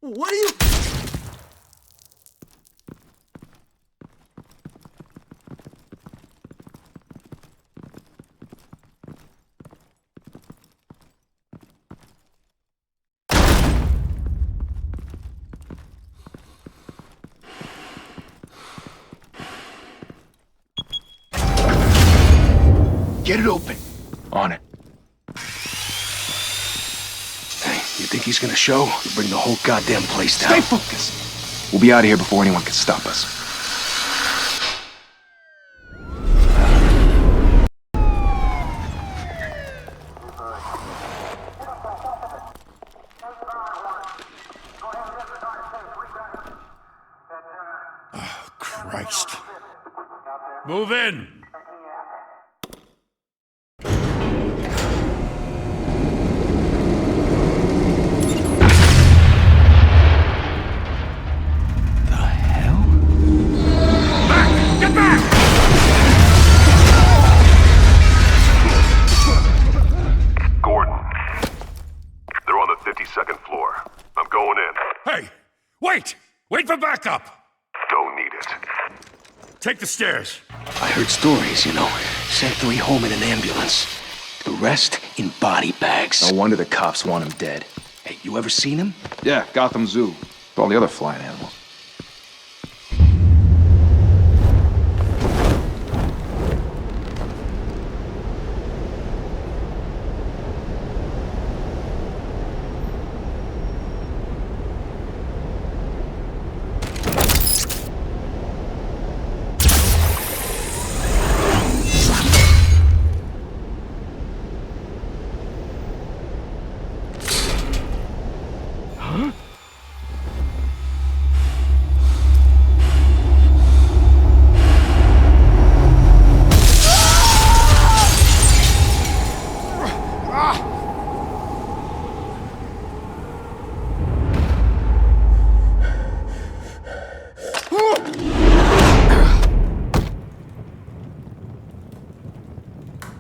What are you... Get it open. On it. Hey, you think he's gonna show? We'll bring the whole goddamn place down. Stay focused. We'll be out of here before anyone can stop us. Oh, Christ. Move in! Wait for backup! Don't need it. Take the stairs. I heard stories, you know. Sent 3 home in an ambulance. The rest in body bags. No wonder the cops want him dead. Hey, you ever seen him? Yeah, Gotham Zoo. With all the other flying animals.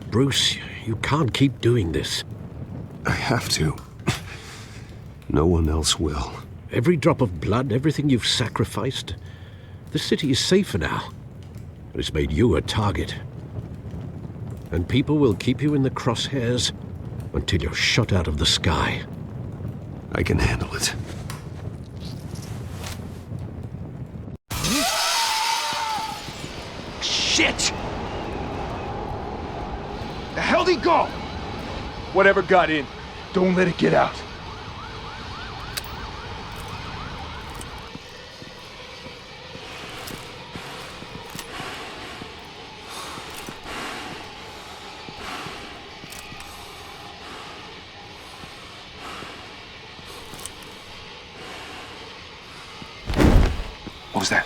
Bruce, you can't keep doing this. I have to. No one else will. Every drop of blood, everything you've sacrificed. The city is safer now. It's made you a target. And people will keep you in the crosshairs until you're shot out of the sky. I can handle it. Shit! The hell'd he go? Whatever got in, don't let it get out. What was that?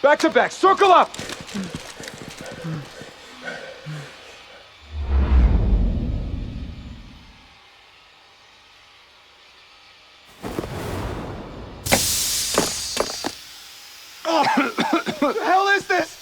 Back to back, circle up! What the hell is this?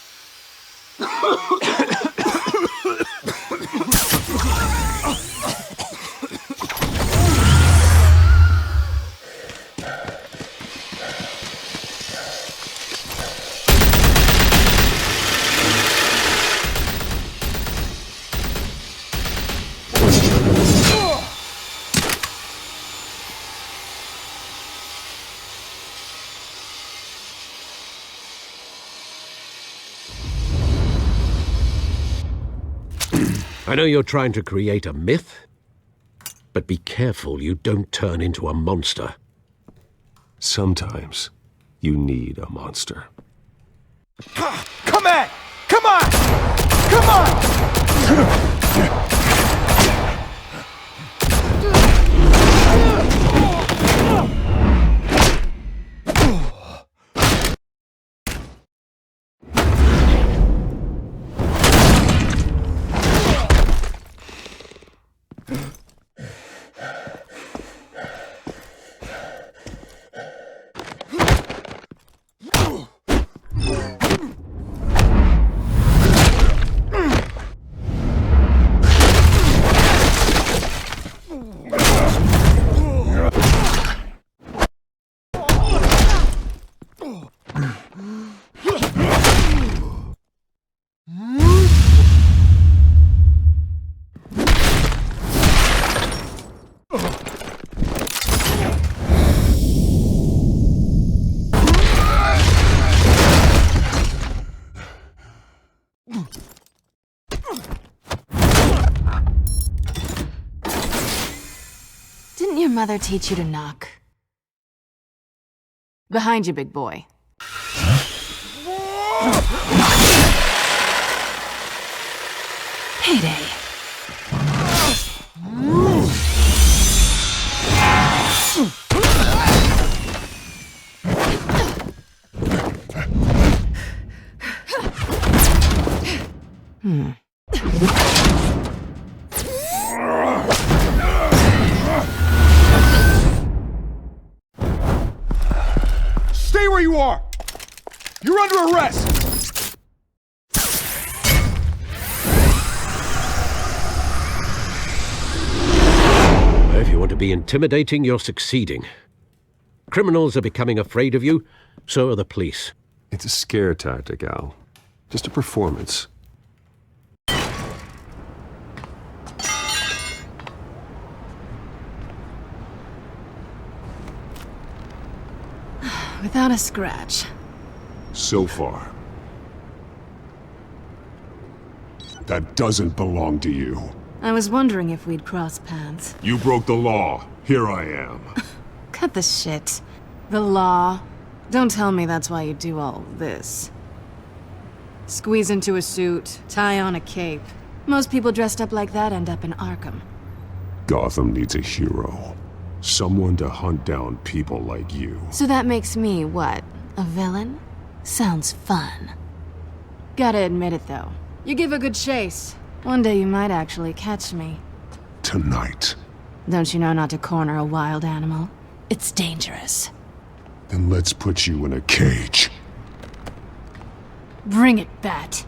I know you're trying to create a myth, but be careful you don't turn into a monster. Sometimes you need a monster. Come on! Come on! Come on! your mother teach you to knock? Behind you, big boy. Payday. Stay where you are! You're under arrest! If you want to be intimidating, you're succeeding. Criminals are becoming afraid of you, so are the police. It's a scare tactic, Al. Just a performance. Without a scratch. So far. That doesn't belong to you. I was wondering if we'd cross paths. You broke the law. Here I am. Cut the shit. The law. Don't tell me that's why you do all this. Squeeze into a suit, tie on a cape. Most people dressed up like that end up in Arkham. Gotham needs a hero. Someone to hunt down people like you. So that makes me, what, a villain? Sounds fun. Gotta admit it, though. You give a good chase. One day you might actually catch me. Tonight. Don't you know not to corner a wild animal? It's dangerous. Then let's put you in a cage. Bring it, Bat.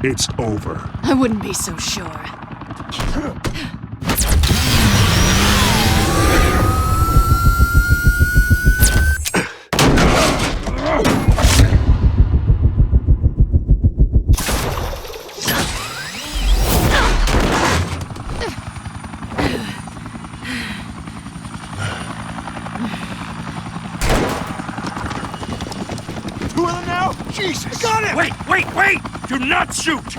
It's over. I wouldn't be so sure. Two of them now? Jesus! Got him! Wait, wait, wait! Do not shoot!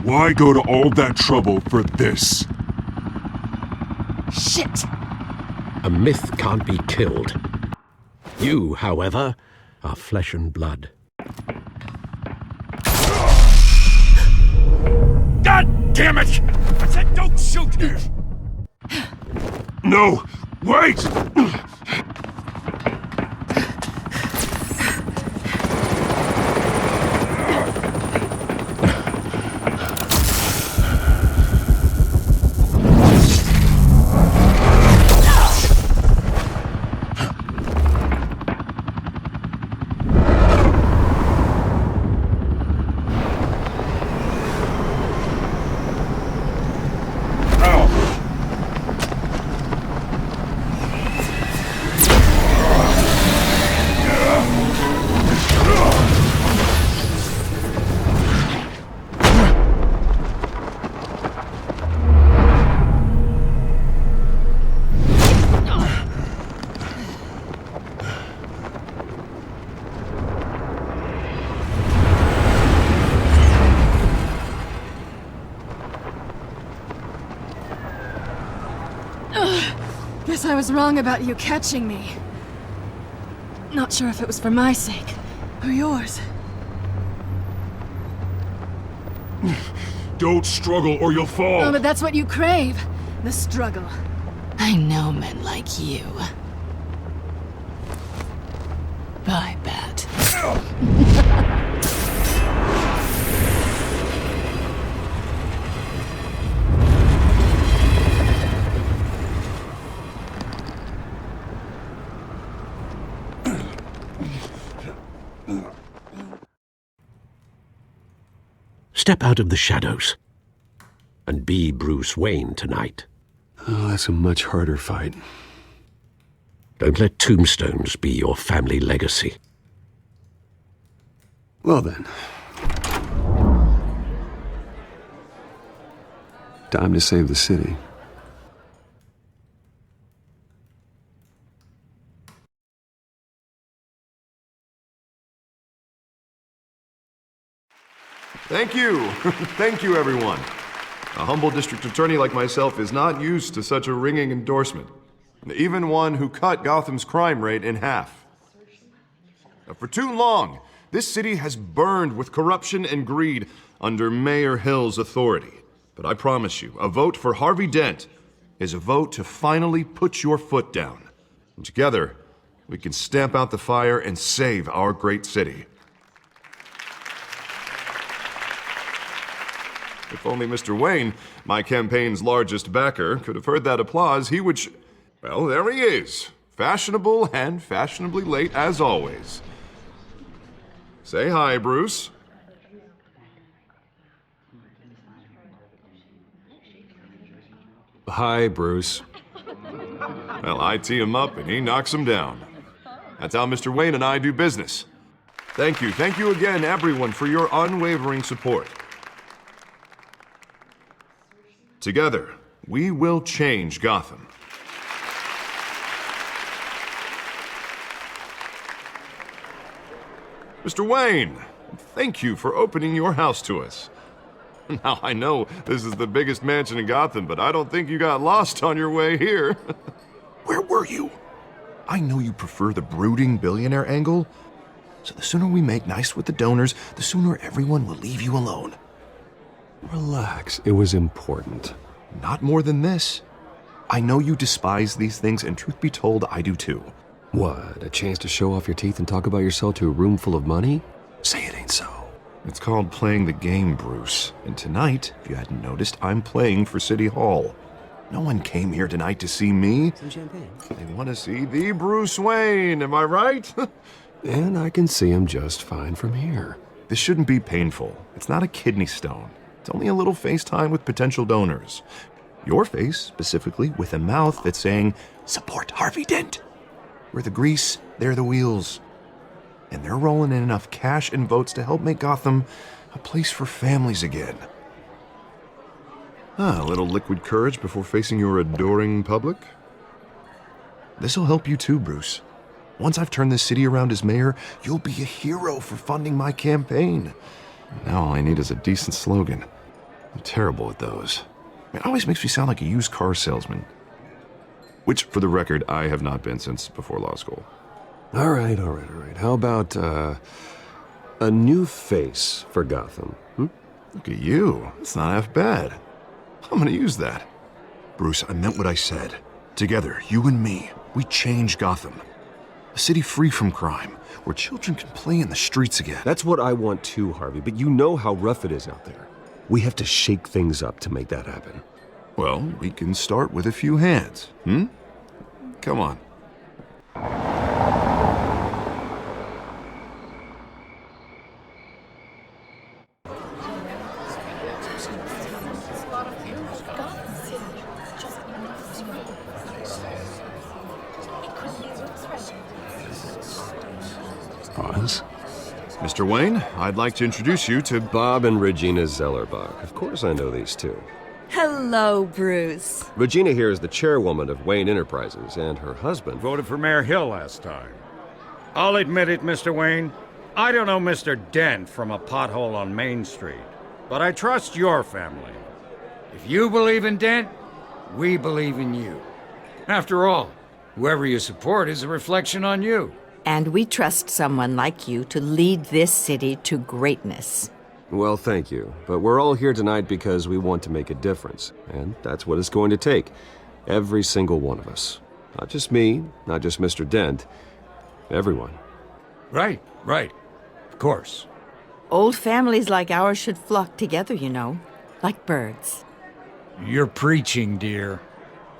Why go to all that trouble for this? Shit! A myth can't be killed. You, however, are flesh and blood. God damn it! I said don't shoot! No! Wait! Guess I was wrong about you catching me. Not sure if it was for my sake, or yours. Don't struggle or you'll fall. Oh, but that's what you crave. The struggle. I know men like you. Bye, Bat. Step out of the shadows and be Bruce Wayne tonight. Oh, that's a much harder fight. Don't let tombstones be your family legacy. Well then. Time to save the city. Thank you. Thank you, everyone. A humble district attorney like myself is not used to such a ringing endorsement. Even one who cut Gotham's crime rate in half. For too long, this city has burned with corruption and greed under Mayor Hill's authority. But I promise you, a vote for Harvey Dent is a vote to finally put your foot down. And together, we can stamp out the fire and save our great city. If only Mr. Wayne, my campaign's largest backer, could have heard that applause, he would well, there he is. Fashionable and fashionably late as always. Say hi, Bruce. Hi, Bruce. Well, I tee him up and he knocks him down. That's how Mr. Wayne and I do business. Thank you again, everyone, for your unwavering support. Together, we will change Gotham. Mr. Wayne, thank you for opening your house to us. Now, I know this is the biggest mansion in Gotham, but I don't think you got lost on your way here. Where were you? I know you prefer the brooding billionaire angle, so the sooner we make nice with the donors, the sooner everyone will leave you alone. Relax, it was important. Not more than this. I know you despise these things, and truth be told, I do too. What, a chance to show off your teeth and talk about yourself to a room full of money? Say it ain't so. It's called playing the game, Bruce. And tonight, if you hadn't noticed, I'm playing for City Hall. No one came here tonight to see me. Some champagne. They want to see the Bruce Wayne, am I right? And I can see him just fine from here. This shouldn't be painful. It's not a kidney stone. It's only a little FaceTime with potential donors. Your face, specifically, with a mouth that's saying, support Harvey Dent. We're the grease, they're the wheels. And they're rolling in enough cash and votes to help make Gotham a place for families again. A little liquid courage before facing your adoring public. This'll help you too, Bruce. Once I've turned this city around as mayor, you'll be a hero for funding my campaign. Now all I need is a decent slogan. I'm terrible at those. It always makes me sound like a used car salesman. Which, for the record, I have not been since before law school. All right. How about, a new face for Gotham? Look at you. It's not half bad. I'm gonna use that. Bruce, I meant what I said. Together, you and me, we change Gotham. A city free from crime, where children can play in the streets again. That's what I want too, Harvey, but you know how rough it is out there. We have to shake things up to make that happen. Well, we can start with a few hands, Come on. Pause. Mr. Wayne, I'd like to introduce you to Bob and Regina Zellerbach. Of course I know these two. Hello, Bruce. Regina here is the chairwoman of Wayne Enterprises, and her husband... Voted for Mayor Hill last time. I'll admit it, Mr. Wayne. I don't know Mr. Dent from a pothole on Main Street, but I trust your family. If you believe in Dent, we believe in you. After all, whoever you support is a reflection on you. And we trust someone like you to lead this city to greatness. Well, thank you. But we're all here tonight because we want to make a difference. And that's what it's going to take. Every single one of us. Not just me, not just Mr. Dent. Everyone. Right. Of course. Old families like ours should flock together, you know, like birds. You're preaching, dear.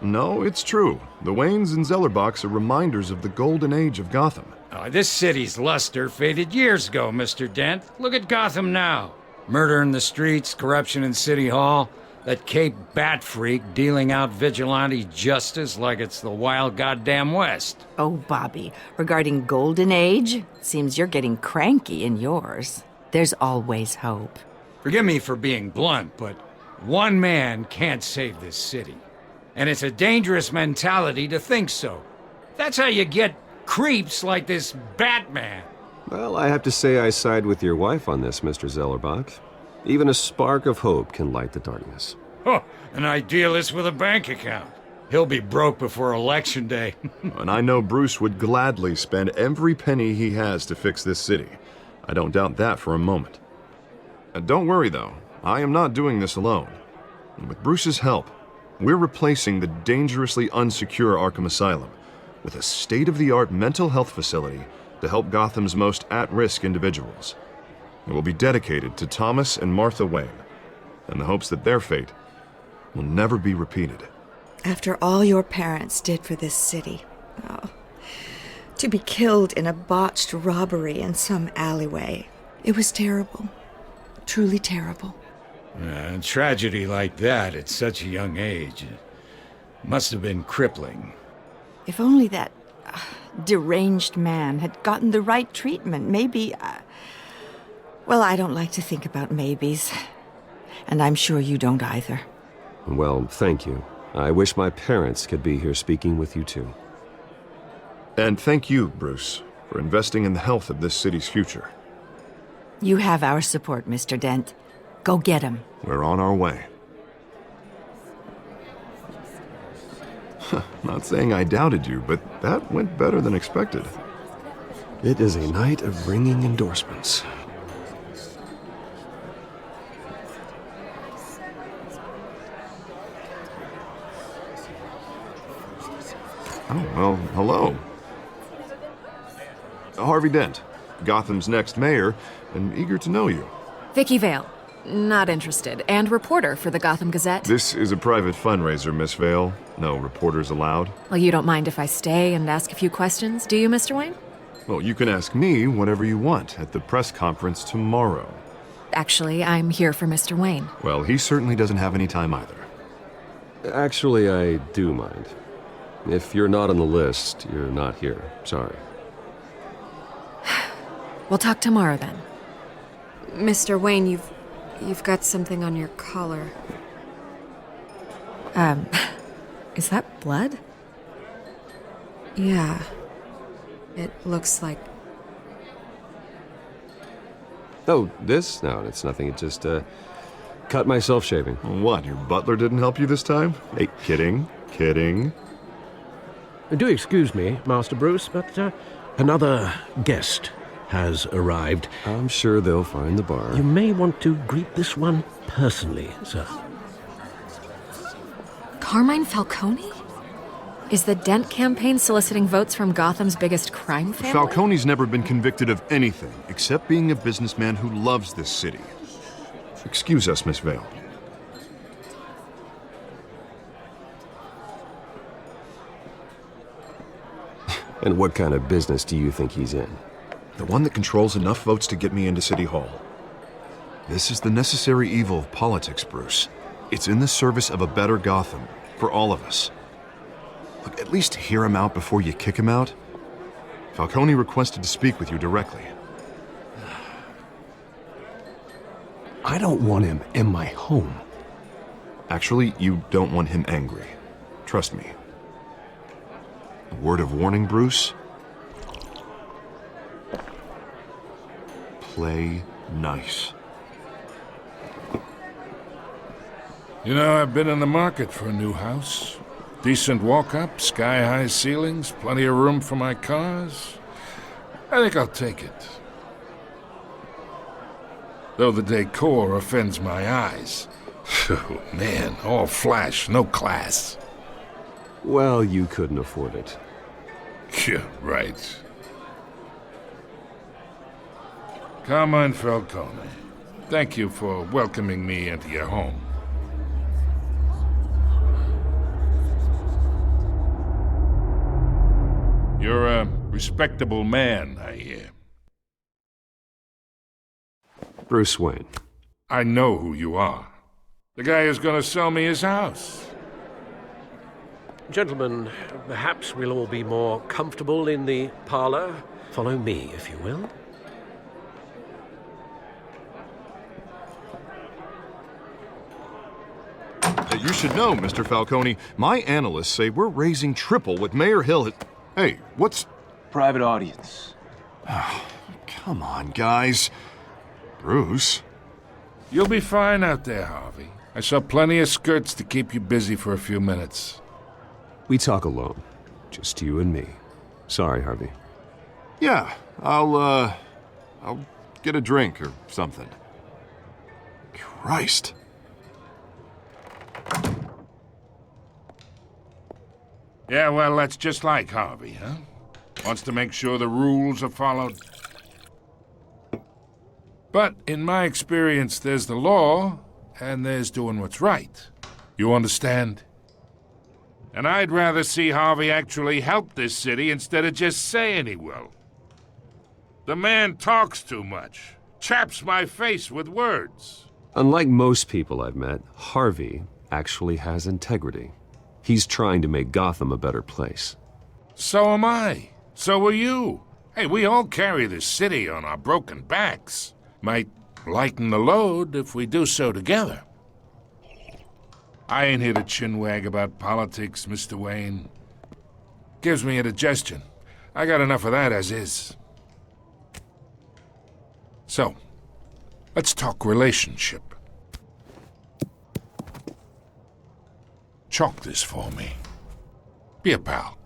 No, it's true. The Waynes and Zellerbachs are reminders of the golden age of Gotham. This city's luster faded years ago, Mr. Dent. Look at Gotham now. Murder in the streets, corruption in City Hall, that Cape Bat freak dealing out vigilante justice like it's the wild goddamn West. Oh, Bobby, regarding Golden Age, seems you're getting cranky in yours. There's always hope. Forgive me for being blunt, but one man can't save this city. And it's a dangerous mentality to think so. That's how you get creeps like this Batman. Well, I have to say I side with your wife on this, Mr. Zellerbach. Even a spark of hope can light the darkness. Oh, an idealist with a bank account. He'll be broke before Election Day. And I know Bruce would gladly spend every penny he has to fix this city. I don't doubt that for a moment. Don't worry, though. I am not doing this alone. And with Bruce's help, we're replacing the dangerously unsecure Arkham Asylum with a state-of-the-art mental health facility to help Gotham's most at-risk individuals. It will be dedicated to Thomas and Martha Wayne, in the hopes that their fate will never be repeated. After all your parents did for this city, to be killed in a botched robbery in some alleyway, it was terrible. Truly terrible. A tragedy like that at such a young age must have been crippling. If only that deranged man had gotten the right treatment, maybe... Well, I don't like to think about maybes. And I'm sure you don't either. Well, thank you. I wish my parents could be here speaking with you too. And thank you, Bruce, for investing in the health of this city's future. You have our support, Mr. Dent. Go get him. We're on our way. Not saying I doubted you, but that went better than expected. It is a night of ringing endorsements. Oh, well, hello. Harvey Dent, Gotham's next mayor, and eager to know you. Vicky Vale. Not interested. And reporter for the Gotham Gazette. This is a private fundraiser, Miss Vale. No reporters allowed. Well, you don't mind if I stay and ask a few questions, do you, Mr. Wayne? Well, you can ask me whatever you want at the press conference tomorrow. Actually, I'm here for Mr. Wayne. Well, he certainly doesn't have any time either. Actually, I do mind. If you're not on the list, you're not here. Sorry. We'll talk tomorrow then. Mr. Wayne, you've got something on your collar. Is that blood? Yeah. It looks like... Oh, this? No, it's nothing. It just, cut myself shaving. What, your butler didn't help you this time? Hey, kidding. Do excuse me, Master Bruce, but another guest has arrived. I'm sure they'll find the bar. You may want to greet this one personally, sir. Carmine Falcone? Is the Dent campaign soliciting votes from Gotham's biggest crime family? Falcone's never been convicted of anything except being a businessman who loves this city. Excuse us, Miss Vale. And what kind of business do you think he's in? The one that controls enough votes to get me into City Hall. This is the necessary evil of politics, Bruce. It's in the service of a better Gotham, for all of us. Look, at least hear him out before you kick him out. Falcone requested to speak with you directly. I don't want him in my home. Actually, you don't want him angry. Trust me. A word of warning, Bruce. Play nice. You know, I've been in the market for a new house. Decent walk-up, sky-high ceilings, plenty of room for my cars. I think I'll take it. Though the decor offends my eyes. Oh, man, all flash, no class. Well, you couldn't afford it. Yeah, right. Carmine Falcone, thank you for welcoming me into your home. You're a respectable man, I hear. Bruce Wayne. I know who you are. The guy who's gonna sell me his house. Gentlemen, perhaps we'll all be more comfortable in the parlor. Follow me, if you will. You should know, Mr. Falcone, my analysts say we're raising triple what Mayor Hill has... Hey, what's... Private audience. Come on, guys. Bruce? You'll be fine out there, Harvey. I saw plenty of skirts to keep you busy for a few minutes. We talk alone. Just you and me. Sorry, Harvey. Yeah, I'll get a drink or something. Christ. Yeah, well, that's just like Harvey, huh? Wants to make sure the rules are followed. But in my experience, there's the law, and there's doing what's right. You understand? And I'd rather see Harvey actually help this city instead of just saying he will. The man talks too much, chaps my face with words. Unlike most people I've met, Harvey actually has integrity. He's trying to make Gotham a better place. So am I. So are you. Hey, we all carry this city on our broken backs. Might lighten the load if we do so together. I ain't here to chinwag about politics, Mr. Wayne. Gives me indigestion. I got enough of that as is. So, let's talk relationship. Chalk this for me. Be a pal.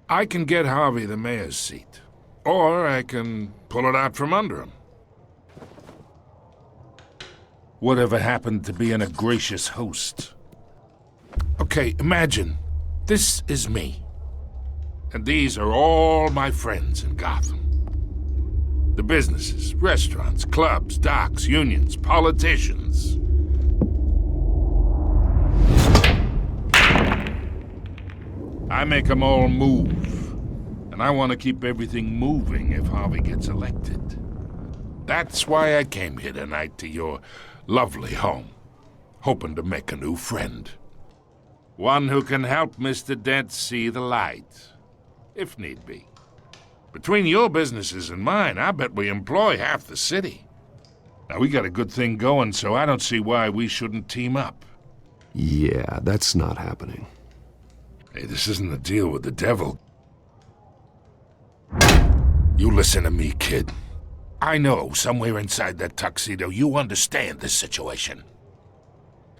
I can get Harvey the mayor's seat, or I can pull it out from under him. Whatever happened to being a gracious host? Okay, imagine, this is me. And these are all my friends in Gotham. The businesses, restaurants, clubs, docks, unions, politicians. I make them all move. And I want to keep everything moving if Harvey gets elected. That's why I came here tonight to your lovely home, hoping to make a new friend. One who can help Mr. Dent see the light, if need be. Between your businesses and mine, I bet we employ half the city. Now, we got a good thing going, so I don't see why we shouldn't team up. Yeah, that's not happening. Hey, this isn't a deal with the devil. You listen to me, kid. I know somewhere inside that tuxedo you understand this situation.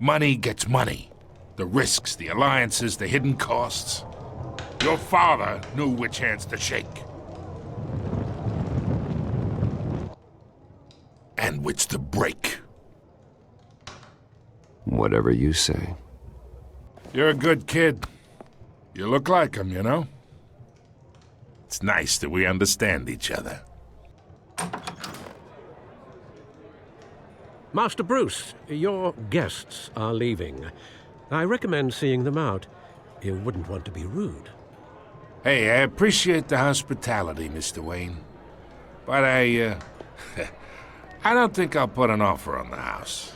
Money gets money. The risks, the alliances, the hidden costs. Your father knew which hands to shake. And which to break. Whatever you say. You're a good kid. You look like him, you know? It's nice that we understand each other. Master Bruce, your guests are leaving. I recommend seeing them out. You wouldn't want to be rude. Hey, I appreciate the hospitality, Mr. Wayne. But I don't think I'll put an offer on the house.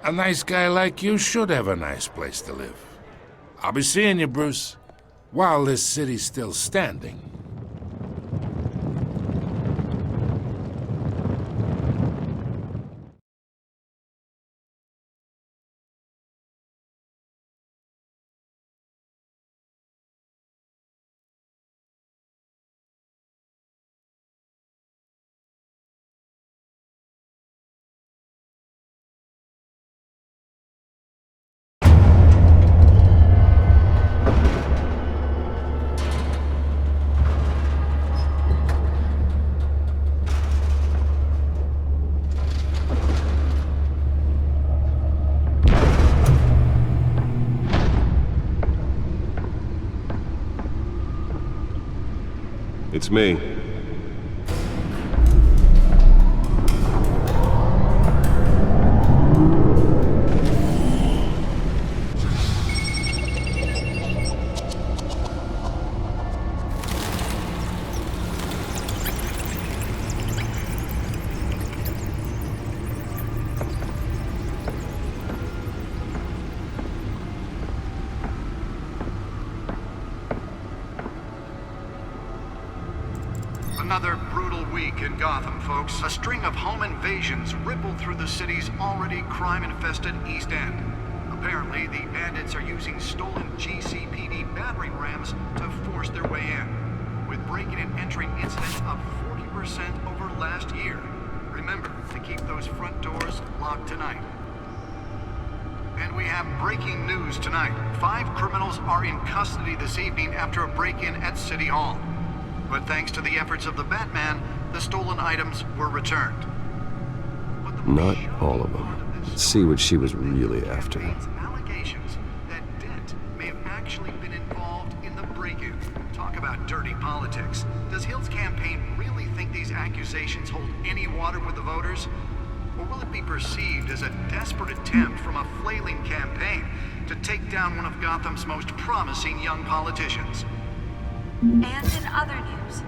A nice guy like you should have a nice place to live. I'll be seeing you, Bruce, while this city's still standing. It's me. Another brutal week in Gotham, folks. A string of home invasions rippled through the city's already crime-infested East End. Apparently, the bandits are using stolen GCPD battering rams to force their way in, with breaking and entering incidents up 40% over last year. Remember to keep those front doors locked tonight. And we have breaking news tonight. 5 criminals are in custody this evening after a break-in at City Hall. But thanks to the efforts of the Batman, the stolen items were returned. Not all of them. Let's see what she was really after. Allegations that Dent may have actually been involved in the break-in. Talk about dirty politics. Does Hill's campaign really think these accusations hold any water with the voters? Or will it be perceived as a desperate attempt from a flailing campaign to take down one of Gotham's most promising young politicians? And in other news,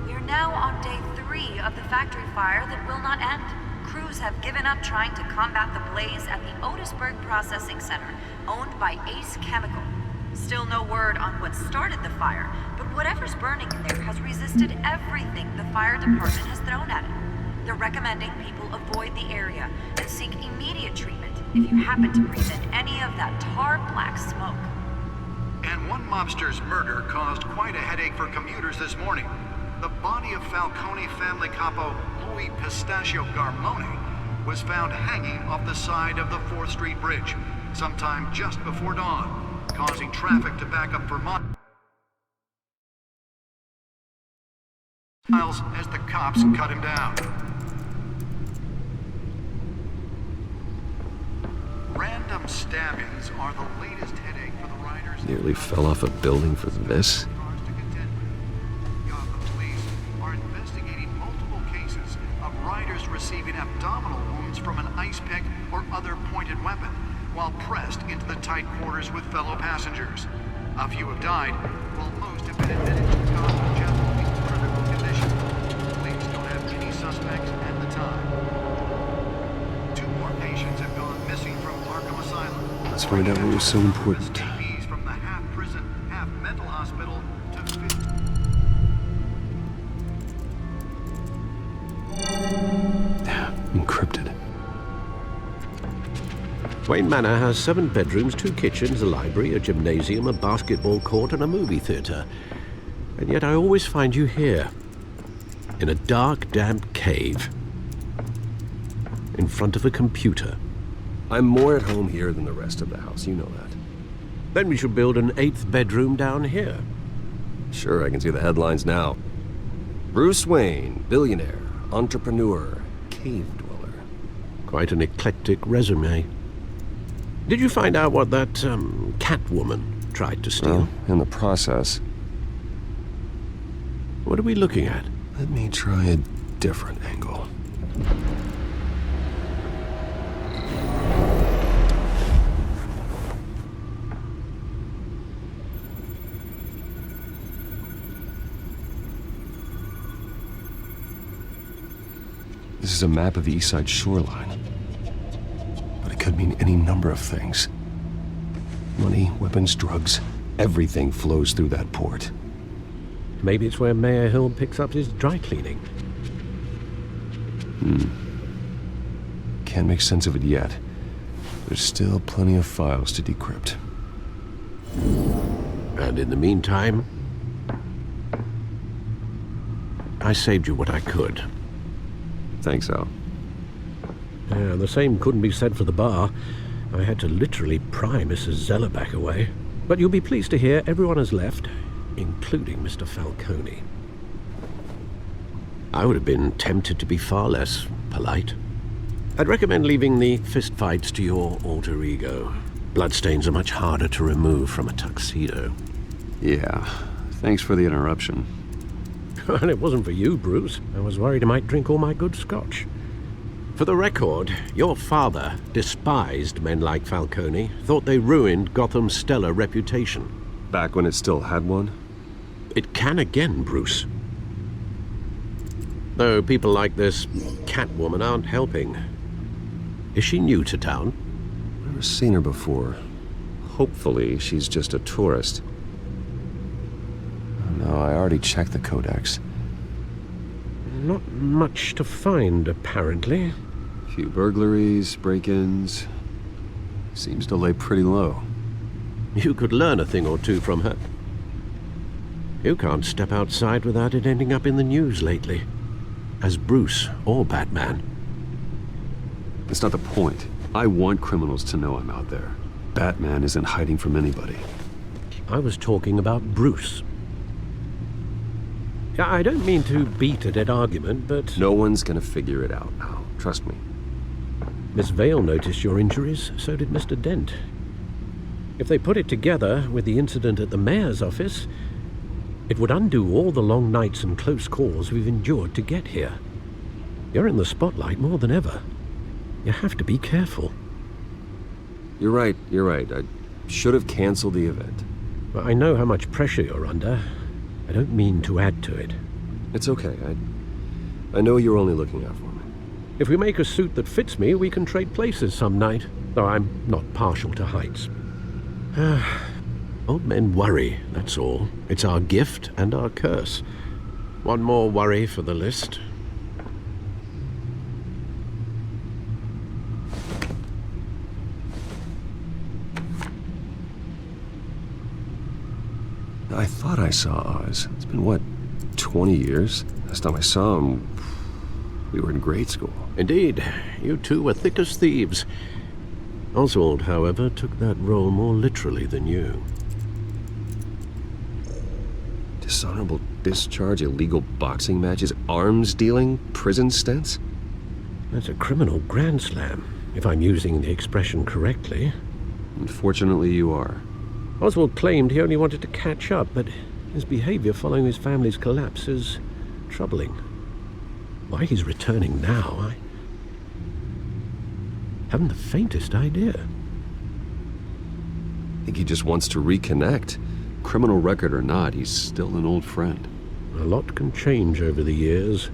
we are now on day 3 of the factory fire that will not end. Crews have given up trying to combat the blaze at the Otisburg Processing Center, owned by Ace Chemical. Still no word on what started the fire, but whatever's burning in there has resisted everything the fire department has thrown at it. They're recommending people avoid the area and seek immediate treatment if you happen to breathe in any of that tar-black smoke. And one mobster's murder caused quite a headache for commuters this morning. The body of Falcone family capo Louis Pistachio Garmone was found hanging off the side of the 4th Street Bridge sometime just before dawn, causing traffic to back up for miles as the cops cut him down. Random stabbings are the latest headache for the riders. Nearly fell off a building for this? Gotham police are investigating multiple cases of riders receiving abdominal wounds from an ice pick or other pointed weapon while pressed into the tight quarters with fellow passengers. A few have died, while most have been admitted to Gotham General in critical condition. Police don't have any suspects at the time. 2 more patients have gone missing from Arkham Asylum. Let's find out what was so important. TVs from the half-prison, half-mental hospital to Encrypted. Wayne Manor has 7 bedrooms, 2 kitchens, a library, a gymnasium, a basketball court, and a movie theater. And yet I always find you here, in a dark, damp cave, in front of a computer. I'm more at home here than the rest of the house, you know that. Then we should build an 8th bedroom down here. Sure, I can see the headlines now. Bruce Wayne, billionaire, entrepreneur, cave dweller. Quite an eclectic resume. Did you find out what that, Catwoman tried to steal? Well, in the process. What are we looking at? Let me try a different angle. This is a map of the East Side shoreline. But it could mean any number of things. Money, weapons, drugs, everything flows through that port. Maybe it's where Mayor Hill picks up his dry cleaning. Can't make sense of it yet. There's still plenty of files to decrypt. And in the meantime, I saved you what I could. Thanks, Al. Yeah, the same couldn't be said for the bar. I had to literally pry Mrs. Zeller back away. But you'll be pleased to hear everyone has left, including Mr. Falcone. I would have been tempted to be far less polite. I'd recommend leaving the fistfights to your alter ego. Bloodstains are much harder to remove from a tuxedo. Yeah, thanks for the interruption. Well, it wasn't for you, Bruce. I was worried I might drink all my good scotch. For the record, your father despised men like Falcone, thought they ruined Gotham's stellar reputation. Back when it still had one? It can again, Bruce. Though people like this Catwoman aren't helping. Is she new to town? Never seen her before. Hopefully, she's just a tourist. No, I already checked the codex. Not much to find, apparently. A few burglaries, break-ins. Seems to lay pretty low. You could learn a thing or two from her. You can't step outside without it ending up in the news lately. As Bruce or Batman. That's not the point. I want criminals to know I'm out there. Batman isn't hiding from anybody. I was talking about Bruce. I don't mean to beat a dead argument, but... No one's gonna figure it out now. Trust me. Miss Vale noticed your injuries, so did Mr. Dent. If they put it together with the incident at the mayor's office, it would undo all the long nights and close calls we've endured to get here. You're in the spotlight more than ever. You have to be careful. You're right. I should have canceled the event. But I know how much pressure you're under. I don't mean to add to it. It's okay. I know you're only looking out for me. If we make a suit that fits me, we can trade places some night. Though I'm not partial to heights. Old men worry, that's all. It's our gift and our curse. One more worry for the list. I thought I saw Oz. It's been, what, 20 years? Last time I saw him, we were in grade school. Indeed. You two were thick as thieves. Oswald, however, took that role more literally than you. Dishonorable discharge, illegal boxing matches, arms dealing, prison stints? That's a criminal grand slam, if I'm using the expression correctly. Unfortunately, you are. Oswald claimed he only wanted to catch up, but his behavior following his family's collapse is troubling. Why he's returning now, I haven't the faintest idea. I think he just wants to reconnect. Criminal record or not, he's still an old friend. A lot can change over the years.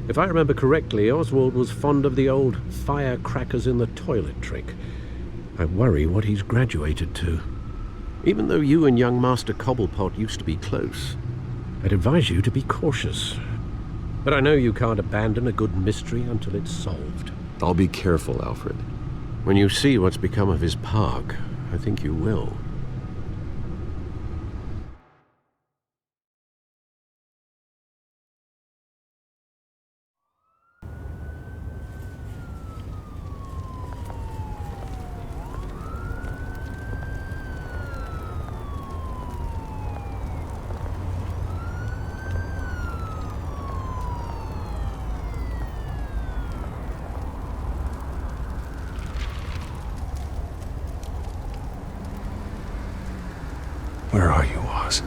If I remember correctly, Oswald was fond of the old firecrackers in the toilet trick. I worry what he's graduated to. Even though you and young Master Cobblepot used to be close, I'd advise you to be cautious. But I know you can't abandon a good mystery until it's solved. I'll be careful, Alfred. When you see what's become of his park, I think you will. Where are you, Oz?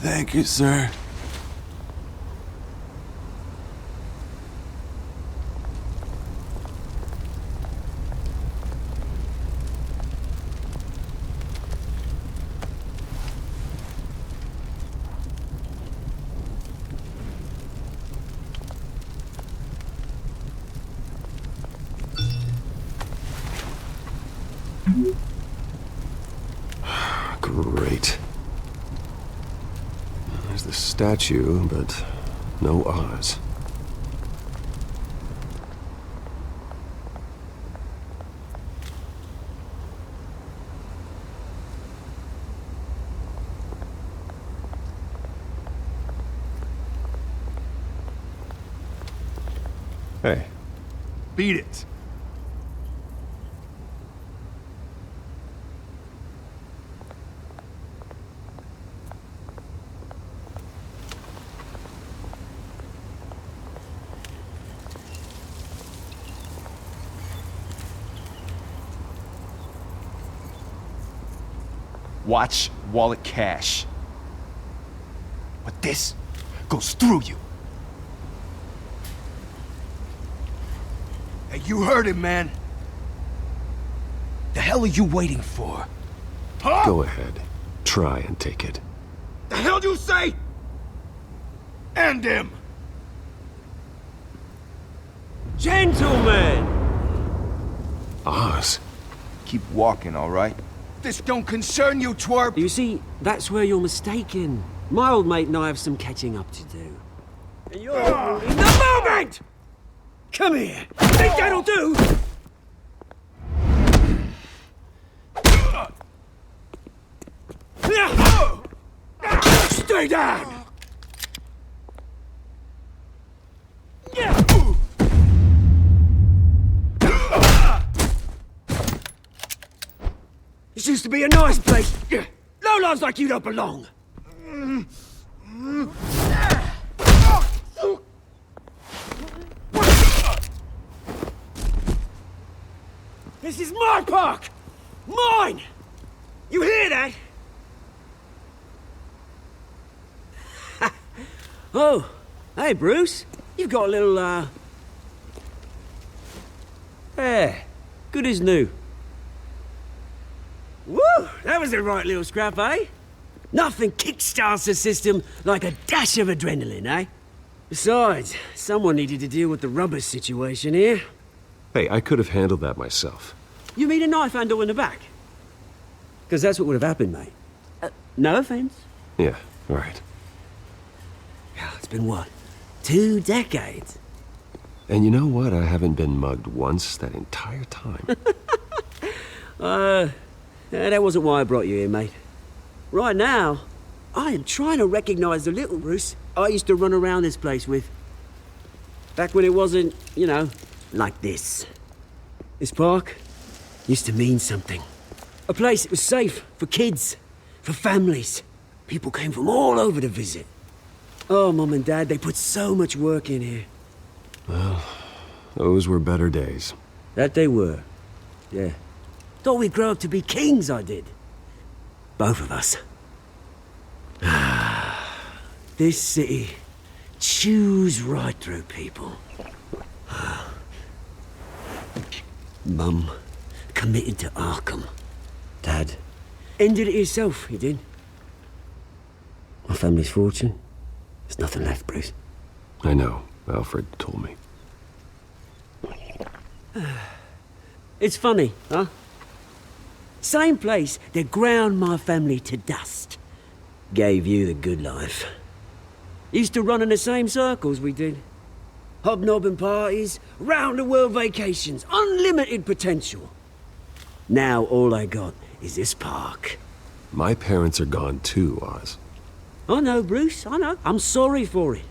Thank you, sir. Great. There's the statue, but no Oz. Hey. Beat it. Watch wallet cash. But this goes through you. Hey, you heard it, man. The hell are you waiting for? Huh? Go ahead. Try and take it. The hell you say? End him! Gentlemen! Oz. Keep walking, all right? This don't concern you, twerp! You see, that's where you're mistaken. My old mate and I have some catching up to do. And you're in the moment! Come here! Think that'll do? Stay down! This used to be a nice place. Lowlifes like you don't belong. This is my park! Mine! You hear that? Oh, hey, Bruce. You've got a little, There. Good as new. Woo! That was the right little scrap, eh? Nothing kickstarts the system like a dash of adrenaline, eh? Besides, someone needed to deal with the rubber situation here. Hey, I could have handled that myself. You mean a knife handle in the back? Because that's what would have happened, mate. No offense. Yeah, right. Yeah, it's been what? 2 decades? And you know what? I haven't been mugged once that entire time. That wasn't why I brought you here, mate. Right now, I am trying to recognize the little Bruce I used to run around this place with. Back when it wasn't, you know, like this. This park used to mean something. A place that was safe for kids, for families. People came from all over to visit. Oh, Mum and Dad, they put so much work in here. Well, those were better days. That they were. Yeah. Thought we'd grow up to be kings, I did. Both of us. This city chews right through people. Mum committed to Arkham. Dad ended it himself, he did. My family's fortune. There's nothing left, Bruce. I know. Alfred told me. It's funny, huh? Same place that ground my family to dust. Gave you the good life. Used to run in the same circles we did. Hobnobbing parties, round-the-world vacations, unlimited potential. Now all I got is this park. My parents are gone too, Oz. I know, Bruce, I know. I'm sorry for it.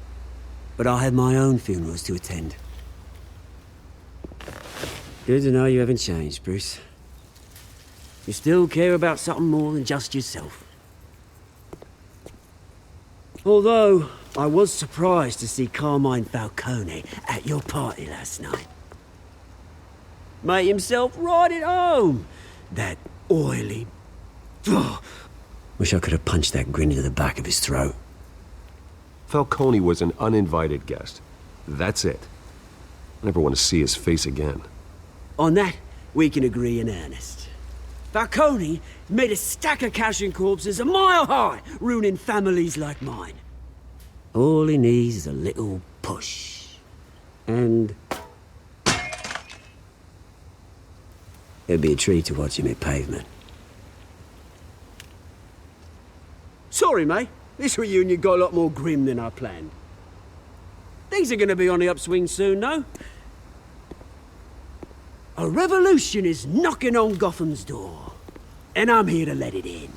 But I have my own funerals to attend. Good to know you haven't changed, Bruce. You still care about something more than just yourself. Although, I was surprised to see Carmine Falcone at your party last night. Made himself right at home. That oily... Ugh. Wish I could have punched that grin into the back of his throat. Falcone was an uninvited guest. That's it. I never want to see his face again. On that, we can agree in earnest. Falcone made a stack of cash and corpses a mile high, ruining families like mine. All he needs is a little push. And... it'd be a treat to watch him hit pavement. Sorry, mate. This reunion got a lot more grim than I planned. Things are gonna be on the upswing soon, though. A revolution is knocking on Gotham's door, and I'm here to let it in.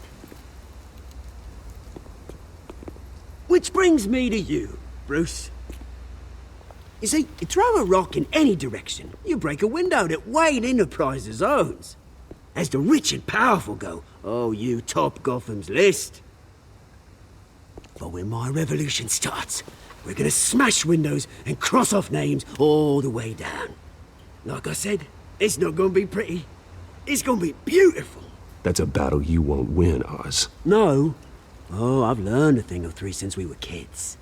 Which brings me to you, Bruce. You see, you throw a rock in any direction, you break a window that Wayne Enterprises owns. As the rich and powerful go, oh, you top Gotham's list. But when my revolution starts, we're gonna smash windows and cross off names all the way down. Like I said, it's not gonna be pretty. It's gonna be beautiful. That's a battle you won't win, Oz. No. Oh, I've learned a thing or three since we were kids.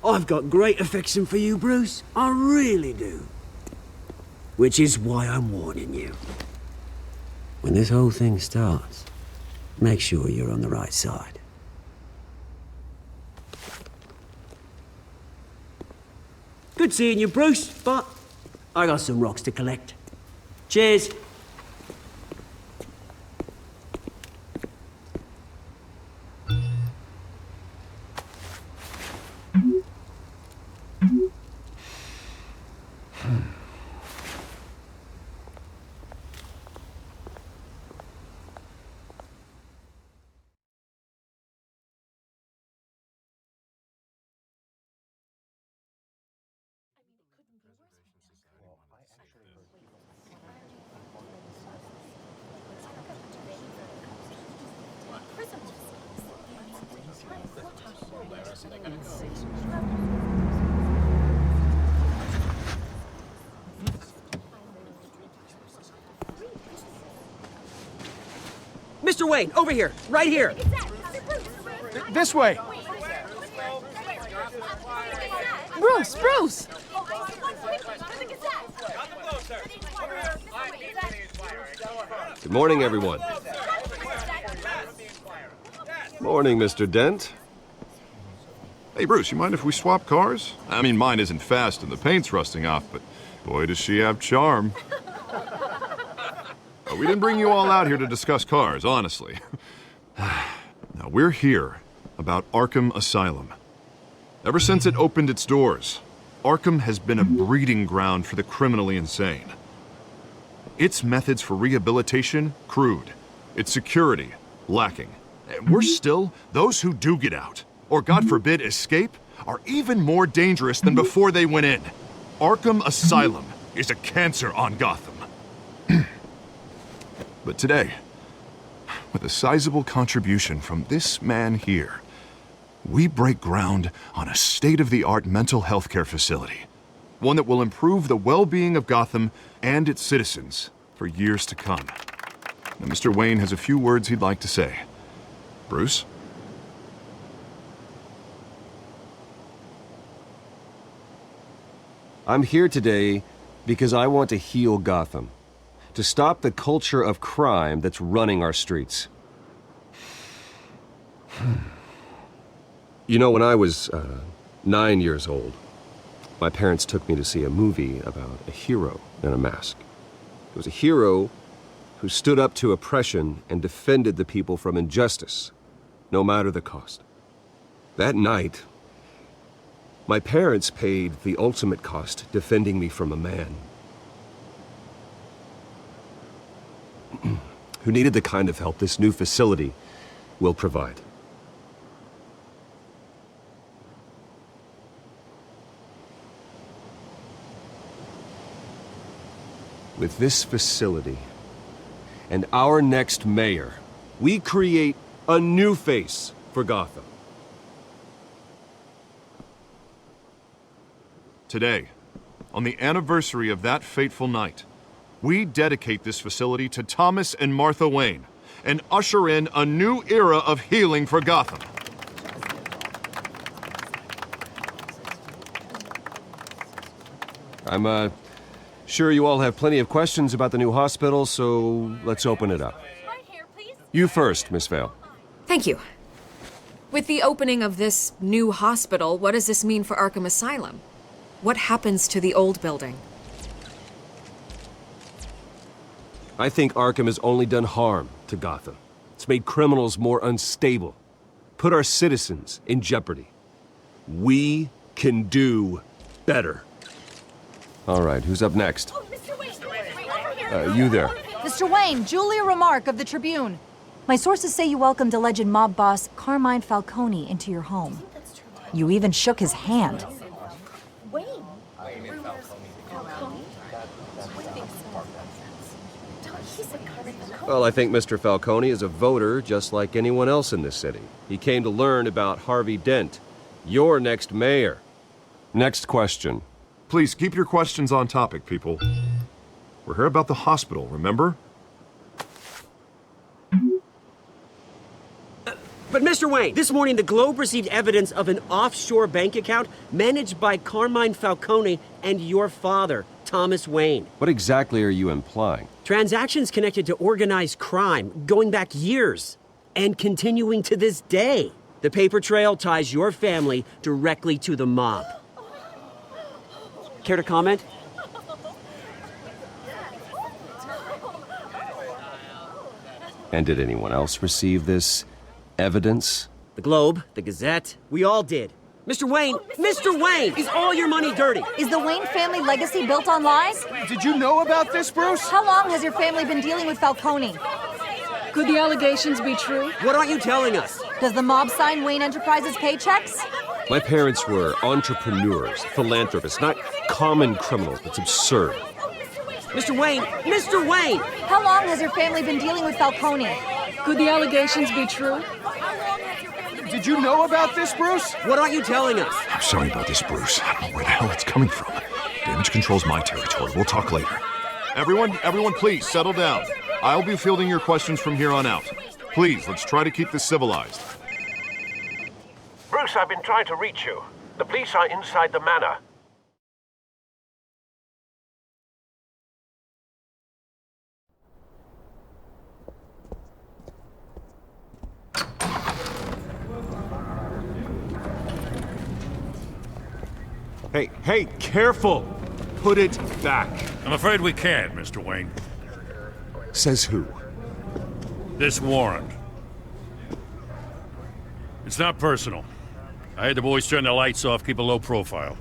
I've got great affection for you, Bruce. I really do. Which is why I'm warning you. When this whole thing starts, make sure you're on the right side. Good seeing you, Bruce, but I got some rocks to collect. Cheers. Mr. Wayne, over here, right here. This way. Bruce! Good morning, everyone. Morning, Mr. Dent. Hey, Bruce, you mind if we swap cars? I mean, mine isn't fast and the paint's rusting off, but boy, does she have charm. We didn't bring you all out here to discuss cars, honestly. Now, we're here about Arkham Asylum. Ever since it opened its doors, Arkham has been a breeding ground for the criminally insane. Its methods for rehabilitation, crude. Its security, lacking. And worse still, those who do get out, or God forbid escape, are even more dangerous than before they went in. Arkham Asylum is a cancer on Gotham. But today, with a sizable contribution from this man here, we break ground on a state-of-the-art mental health care facility. One that will improve the well-being of Gotham and its citizens for years to come. Now, Mr. Wayne has a few words he'd like to say. Bruce? I'm here today because I want to heal Gotham. To stop the culture of crime that's running our streets. You know, when I was 9 years old, my parents took me to see a movie about a hero in a mask. It was a hero who stood up to oppression and defended the people from injustice, no matter the cost. That night, my parents paid the ultimate cost defending me from a man who needed the kind of help this new facility will provide. With this facility and our next mayor, we create a new face for Gotham. Today, on the anniversary of that fateful night, we dedicate this facility to Thomas and Martha Wayne and usher in a new era of healing for Gotham. I'm sure you all have plenty of questions about the new hospital, so let's open it up. You first, Miss Vale. Thank you. With the opening of this new hospital, what does this mean for Arkham Asylum? What happens to the old building? I think Arkham has only done harm to Gotham. It's made criminals more unstable, put our citizens in jeopardy. We can do better. All right, who's up next? You there. Mr. Wayne, Julia Remark of the Tribune. My sources say you welcomed alleged mob boss Carmine Falcone into your home. You even shook his hand. Well, I think Mr. Falcone is a voter just like anyone else in this city. He came to learn about Harvey Dent, your next mayor. Next question. Please keep your questions on topic, people. We're here about the hospital, remember? But Mr. Wayne, this morning the Globe received evidence of an offshore bank account managed by Carmine Falcone and your father, Thomas Wayne. What exactly are you implying? Transactions connected to organized crime going back years and continuing to this day. The paper trail ties your family directly to the mob. Care to comment? And did anyone else receive this evidence? The Globe, the Gazette, we all did. Mr. Wayne, is all your money dirty? Is the Wayne family legacy built on lies? Did you know about this, Bruce? How long has your family been dealing with Falcone? Could the allegations be true? What aren't you telling us? Does the mob sign Wayne Enterprises paychecks? My parents were entrepreneurs, philanthropists, not common criminals. It's absurd. Mr. Wayne! How long has your family been dealing with Falcone? Could the allegations be true? Did you know about this, Bruce? What aren't you telling us? I'm sorry about this, Bruce. I don't know where the hell it's coming from. Damage control's my territory. We'll talk later. Everyone, please, settle down. I'll be fielding your questions from here on out. Please, let's try to keep this civilized. Bruce, I've been trying to reach you. The police are inside the manor. Hey, careful! Put it back. I'm afraid we can't, Mr. Wayne. Says who? This warrant. It's not personal. I had the boys turn the lights off, keep a low profile.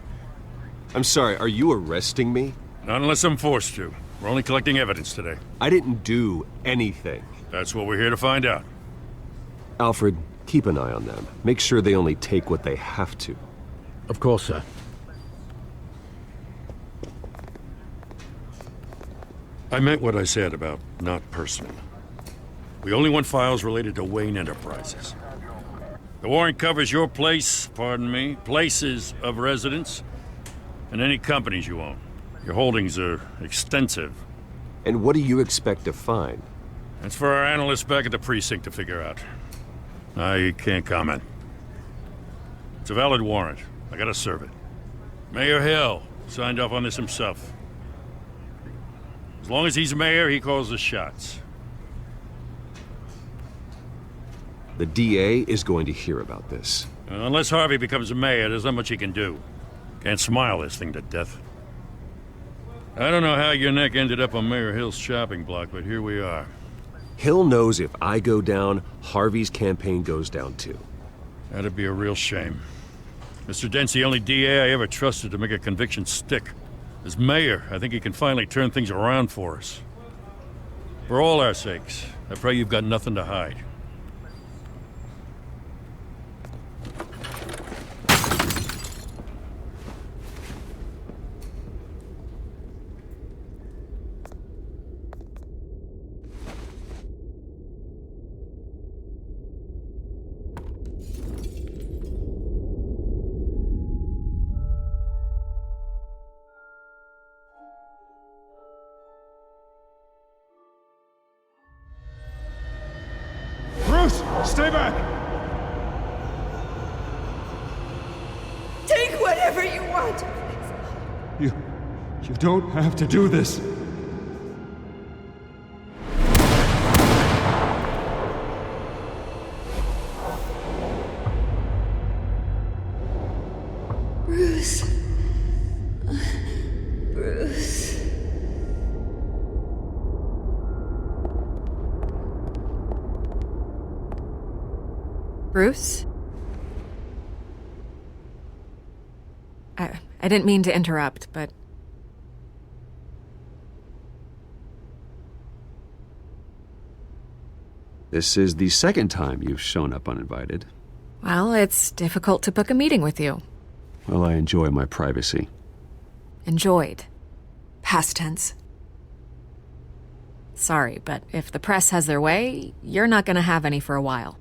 I'm sorry, are you arresting me? Not unless I'm forced to. We're only collecting evidence today. I didn't do anything. That's what we're here to find out. Alfred, keep an eye on them. Make sure they only take what they have to. Of course, sir. I meant what I said about not personal. We only want files related to Wayne Enterprises. The warrant covers your places of residence, and any companies you own. Your holdings are extensive. And what do you expect to find? That's for our analysts back at the precinct to figure out. I can't comment. It's a valid warrant. I gotta serve it. Mayor Hill signed off on this himself. As long as he's mayor, he calls the shots. The DA is going to hear about this. Unless Harvey becomes mayor, there's not much he can do. Can't smile this thing to death. I don't know how your neck ended up on Mayor Hill's shopping block, but here we are. Hill knows if I go down, Harvey's campaign goes down too. That'd be a real shame. Mr. Dent's the only DA I ever trusted to make a conviction stick. As mayor, I think he can finally turn things around for us. For all our sakes, I pray you've got nothing to hide. Bruce, stay back! Take whatever you want. You don't have to do this. Bruce. Bruce. Bruce? I didn't mean to interrupt, but... This is the second time you've shown up uninvited. Well, it's difficult to book a meeting with you. Well, I enjoy my privacy. Enjoyed. Past tense. Sorry, but if the press has their way, you're not gonna have any for a while.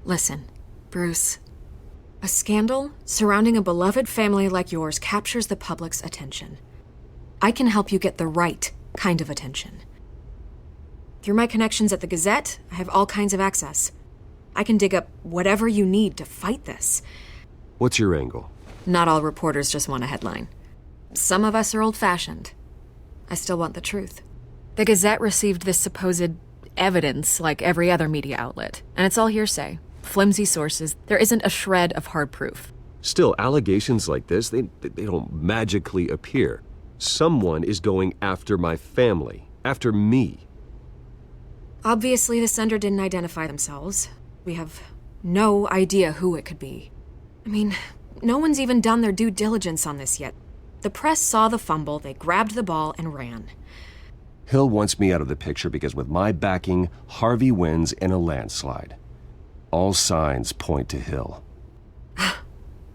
Listen, Bruce. A scandal surrounding a beloved family like yours captures the public's attention. I can help you get the right kind of attention. Through my connections at the Gazette, I have all kinds of access. I can dig up whatever you need to fight this. What's your angle? Not all reporters just want a headline. Some of us are old-fashioned. I still want the truth. The Gazette received this supposed evidence like every other media outlet, and it's all hearsay. Flimsy sources. There isn't a shred of hard proof. Still, allegations like this, they don't magically appear. Someone is going after my family, after me. Obviously, the sender didn't identify themselves. We have no idea who it could be. I mean, no one's even done their due diligence on this yet. The press saw the fumble, they grabbed the ball and ran. Hill wants me out of the picture because with my backing, Harvey wins in a landslide. All signs point to Hill.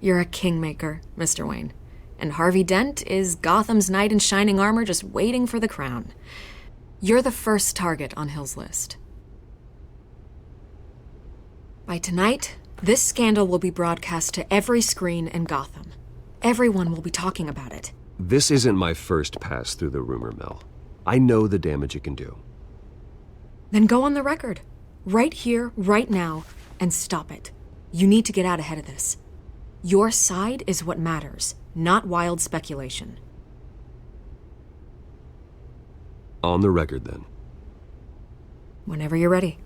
You're a kingmaker, Mr. Wayne. And Harvey Dent is Gotham's knight in shining armor just waiting for the crown. You're the first target on Hill's list. By tonight, this scandal will be broadcast to every screen in Gotham. Everyone will be talking about it. This isn't my first pass through the rumor mill. I know the damage it can do. Then go on the record. Right here, right now, and stop it. You need to get out ahead of this. Your side is what matters, not wild speculation. On the record, then. Whenever you're ready.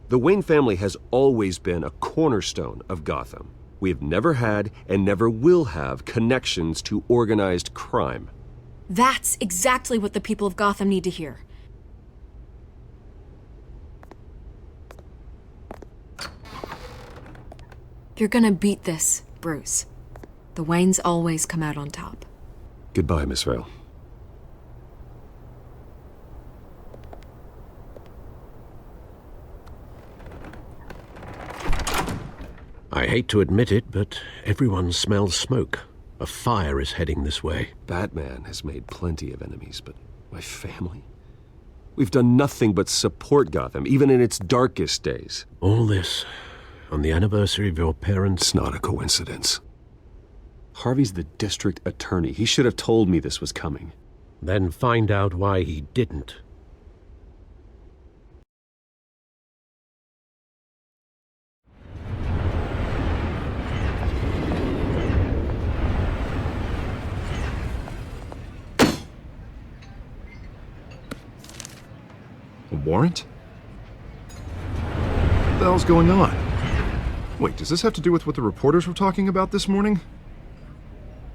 The Wayne family has always been a cornerstone of Gotham. We have never had and never will have connections to organized crime. That's exactly what the people of Gotham need to hear. You're gonna beat this, Bruce. The Waynes always come out on top. Goodbye, Miss Vale. I hate to admit it, but everyone smells smoke. A fire is heading this way. Batman has made plenty of enemies, but my family? We've done nothing but support Gotham, even in its darkest days. All this on the anniversary of your parents'... It's not a coincidence. Harvey's the district attorney. He should have told me this was coming. Then find out why he didn't. A warrant? What the hell's going on? Wait, does this have to do with what the reporters were talking about this morning?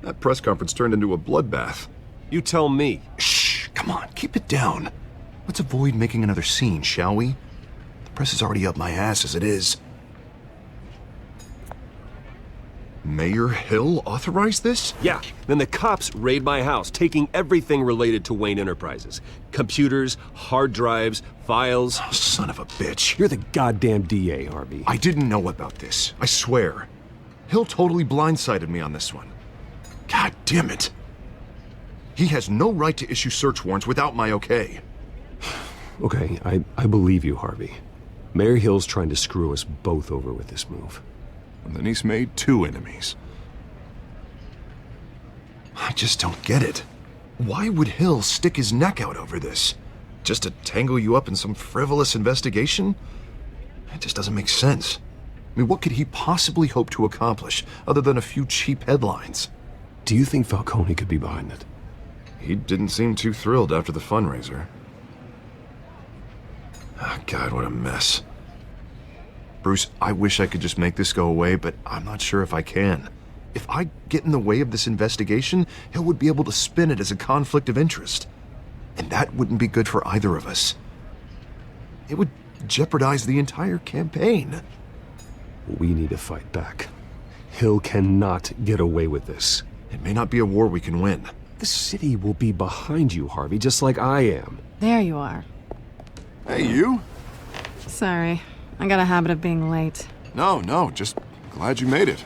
That press conference turned into a bloodbath. You tell me. Shh, come on, keep it down. Let's avoid making another scene, shall we? The press is already up my ass as it is. Mayor Hill authorized this? Yeah, then the cops raid my house, taking everything related to Wayne Enterprises. Computers, hard drives, files. Oh, son of a bitch. You're the goddamn DA, Harvey. I didn't know about this, I swear. Hill totally blindsided me on this one. God damn it. He has no right to issue search warrants without my okay. Okay, I believe you, Harvey. Mayor Hill's trying to screw us both over with this move. And then he's made two enemies. I just don't get it. Why would Hill stick his neck out over this? Just to tangle you up in some frivolous investigation? It just doesn't make sense. I mean, what could he possibly hope to accomplish other than a few cheap headlines? Do you think Falcone could be behind it? He didn't seem too thrilled after the fundraiser. Oh, God, what a mess. Bruce, I wish I could just make this go away, but I'm not sure if I can. If I get in the way of this investigation, Hill would be able to spin it as a conflict of interest. And that wouldn't be good for either of us. It would jeopardize the entire campaign. We need to fight back. Hill cannot get away with this. It may not be a war we can win. The city will be behind you, Harvey, just like I am. There you are. Hey, you. Sorry. I got a habit of being late. No, just glad you made it.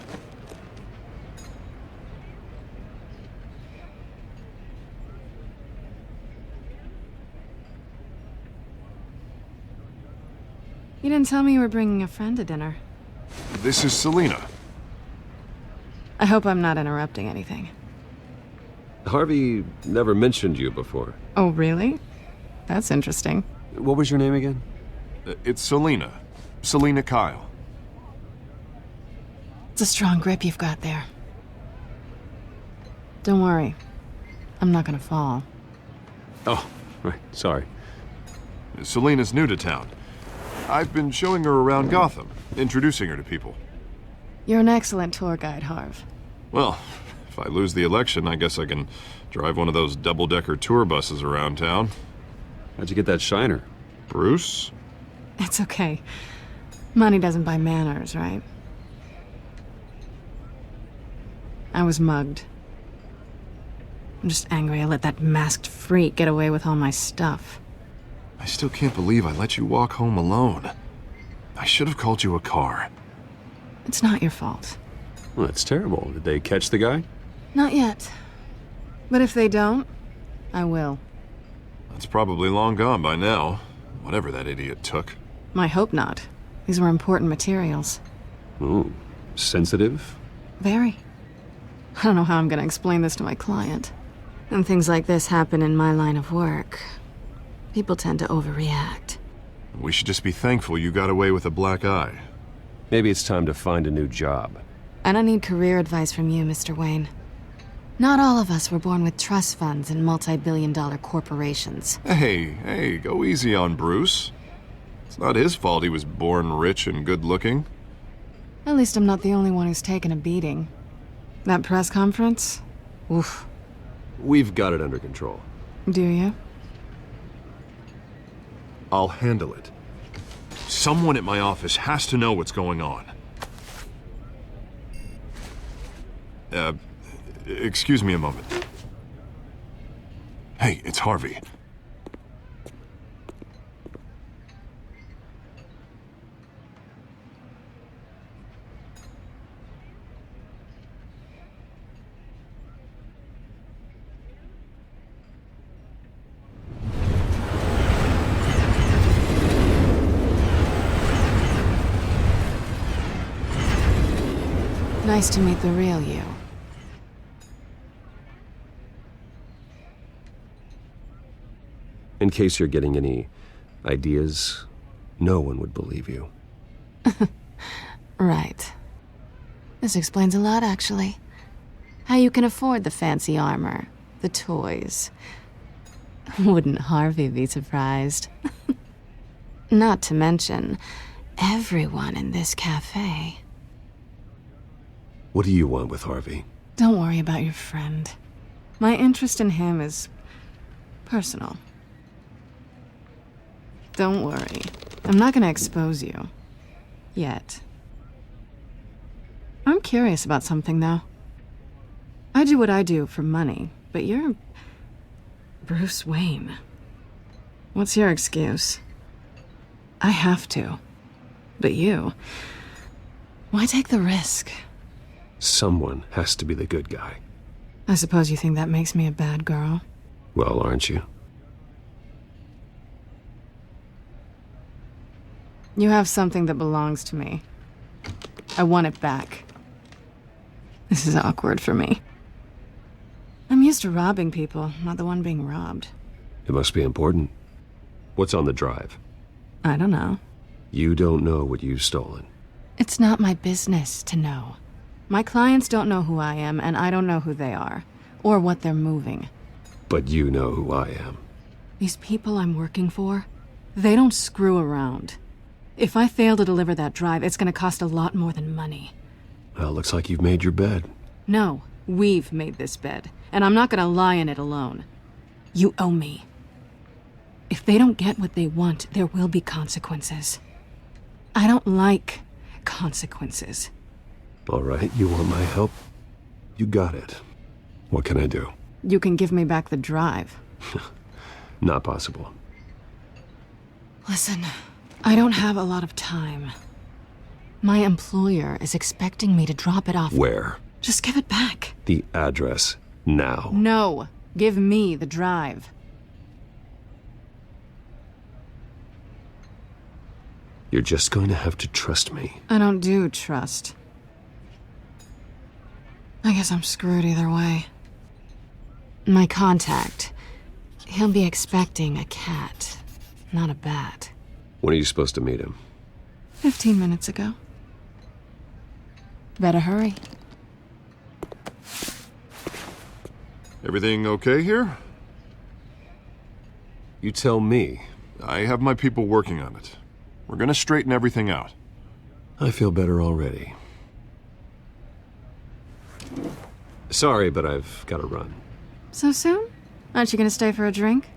You didn't tell me you were bringing a friend to dinner. This is Selina. I hope I'm not interrupting anything. Harvey never mentioned you before. Oh, really? That's interesting. What was your name again? It's Selina. Selina Kyle. It's a strong grip you've got there. Don't worry. I'm not gonna fall. Oh, right. Sorry. Selina's new to town. I've been showing her around Gotham, introducing her to people. You're an excellent tour guide, Harv. Well, if I lose the election, I guess I can drive one of those double-decker tour buses around town. How'd you get that shiner? Bruce? It's okay. Money doesn't buy manners, right? I was mugged. I'm just angry I let that masked freak get away with all my stuff. I still can't believe I let you walk home alone. I should have called you a car. It's not your fault. Well, that's terrible. Did they catch the guy? Not yet. But if they don't, I will. That's probably long gone by now. Whatever that idiot took. I hope not. These were important materials. Ooh, sensitive? Very. I don't know how I'm gonna explain this to my client. And things like this happen in my line of work. People tend to overreact. We should just be thankful you got away with a black eye. Maybe it's time to find a new job. I don't need career advice from you, Mr. Wayne. Not all of us were born with trust funds and multi-billion-dollar corporations. Hey, go easy on Bruce. It's not his fault he was born rich and good-looking. At least I'm not the only one who's taken a beating. That press conference? Oof. We've got it under control. Do you? I'll handle it. Someone at my office has to know what's going on. Excuse me a moment. Hey, it's Harvey. Nice to meet the real you. In case you're getting any ideas, no one would believe you. Right. This explains a lot, actually. How you can afford the fancy armor, the toys. Wouldn't Harvey be surprised? Not to mention, everyone in this cafe. What do you want with Harvey? Don't worry about your friend. My interest in him is personal. Don't worry. I'm not gonna expose you. Yet. I'm curious about something, though. I do what I do for money, but you're Bruce Wayne. What's your excuse? I have to. But you... why take the risk? Someone has to be the good guy. I suppose you think that makes me a bad girl? Well, aren't you? You have something that belongs to me. I want it back. This is awkward for me. I'm used to robbing people, not the one being robbed. It must be important. What's on the drive? I don't know. You don't know what you've stolen. It's not my business to know. My clients don't know who I am, and I don't know who they are, or what they're moving. But you know who I am. These people I'm working for, they don't screw around. If I fail to deliver that drive, it's gonna cost a lot more than money. Well, looks like you've made your bed. No, we've made this bed, and I'm not gonna lie in it alone. You owe me. If they don't get what they want, there will be consequences. I don't like consequences. All right, you want my help? You got it. What can I do? You can give me back the drive. Not possible. Listen, I don't have a lot of time. My employer is expecting me to drop it off. Where? Just give it back. The address. Now. No. Give me the drive. You're just going to have to trust me. I don't do trust. I guess I'm screwed either way. My contact. He'll be expecting a cat, not a bat. When are you supposed to meet him? 15 minutes ago. Better hurry. Everything okay here? You tell me. I have my people working on it. We're gonna straighten everything out. I feel better already. Sorry, but I've got to run. So soon? Aren't you gonna stay for a drink?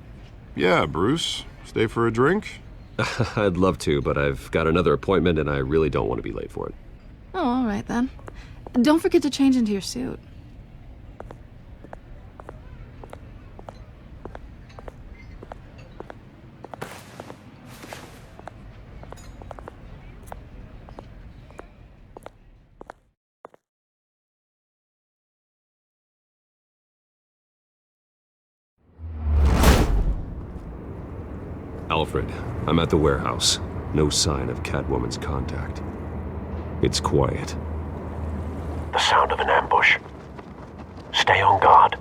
Yeah, Bruce. Stay for a drink? I'd love to, but I've got another appointment and I really don't want to be late for it. Oh, all right then. Don't forget to change into your suit. Alfred, I'm at the warehouse. No sign of Catwoman's contact. It's quiet. The sound of an ambush. Stay on guard.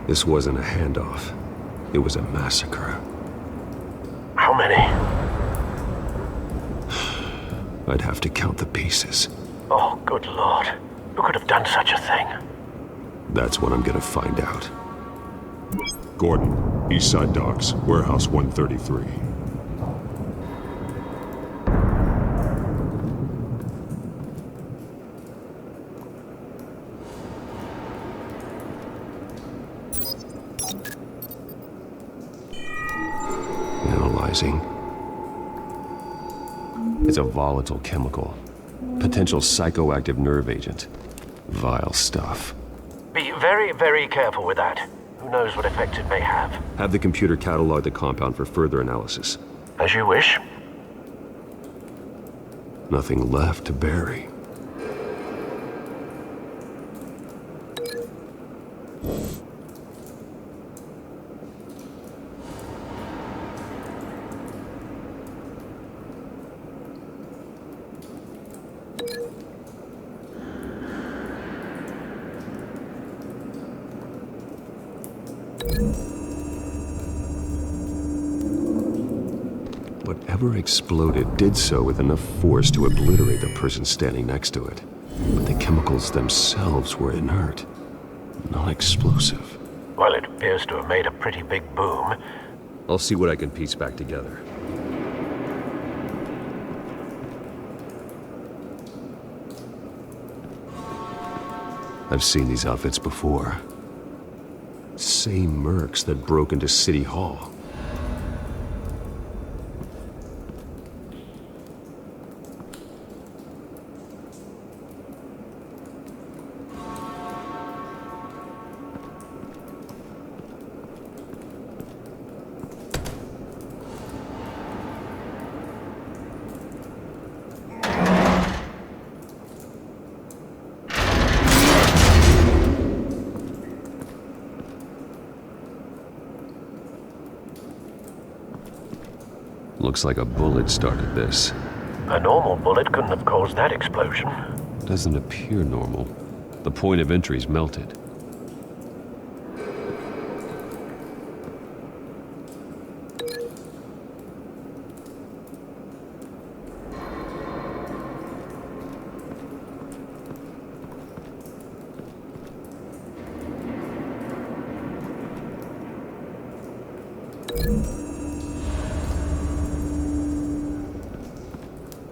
This wasn't a handoff. It was a massacre. How many? I'd have to count the pieces. Oh, good Lord. Who could have done such a thing? That's what I'm gonna find out. Gordon, Eastside Docks, Warehouse 133. Analyzing. It's a volatile chemical. Potential psychoactive nerve agent. Vile stuff. Be very, very careful with that. Who knows what effect it may have. Have the computer catalog the compound for further analysis. As you wish. Nothing left to bury. Whatever exploded did so with enough force to obliterate the person standing next to it. But the chemicals themselves were inert, not explosive. Well, it appears to have made a pretty big boom. I'll see what I can piece back together. I've seen these outfits before. Same mercs that broke into City Hall. Looks like a bullet started this. A normal bullet couldn't have caused that explosion. Doesn't appear normal. The point of entry's melted.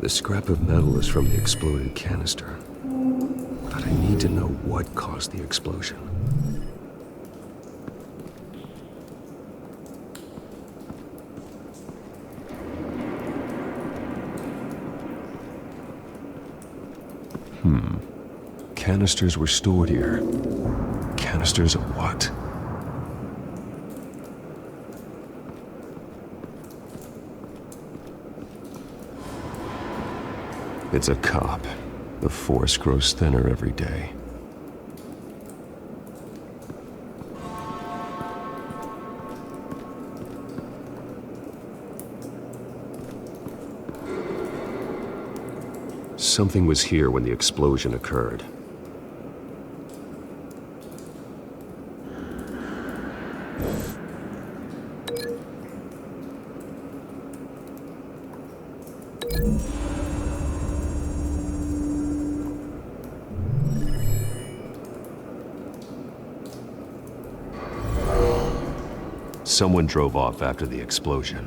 The scrap of metal is from the exploded canister. But I need to know what caused the explosion. Canisters were stored here. Canisters of what? It's a cop. The force grows thinner every day. Something was here when the explosion occurred. Someone drove off after the explosion.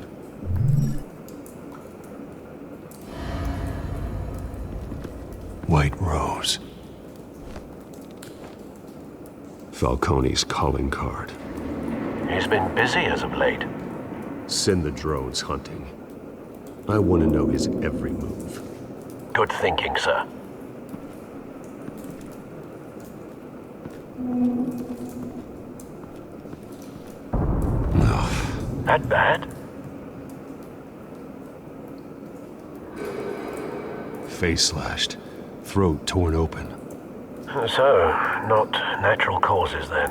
White Rose. Falcone's calling card. He's been busy as of late. Send the drones hunting. I want to know his every move. Good thinking, sir. That bad? Face slashed, throat torn open. So, not natural causes then.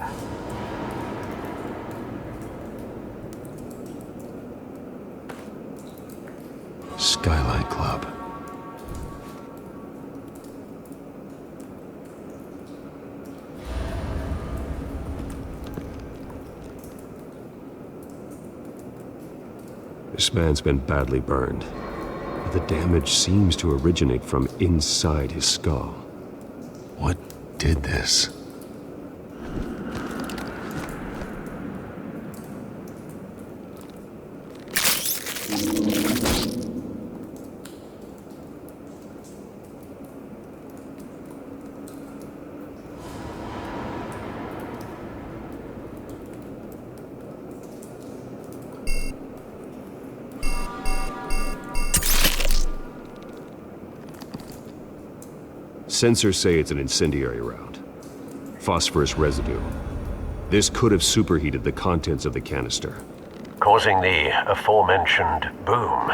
Skylight Club. This man's been badly burned. The damage seems to originate from inside his skull. What did this? Sensors say it's an incendiary round. Phosphorus residue. This could have superheated the contents of the canister, causing the aforementioned boom.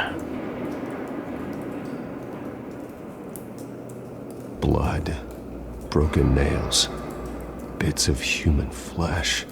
Blood, broken nails, bits of human flesh.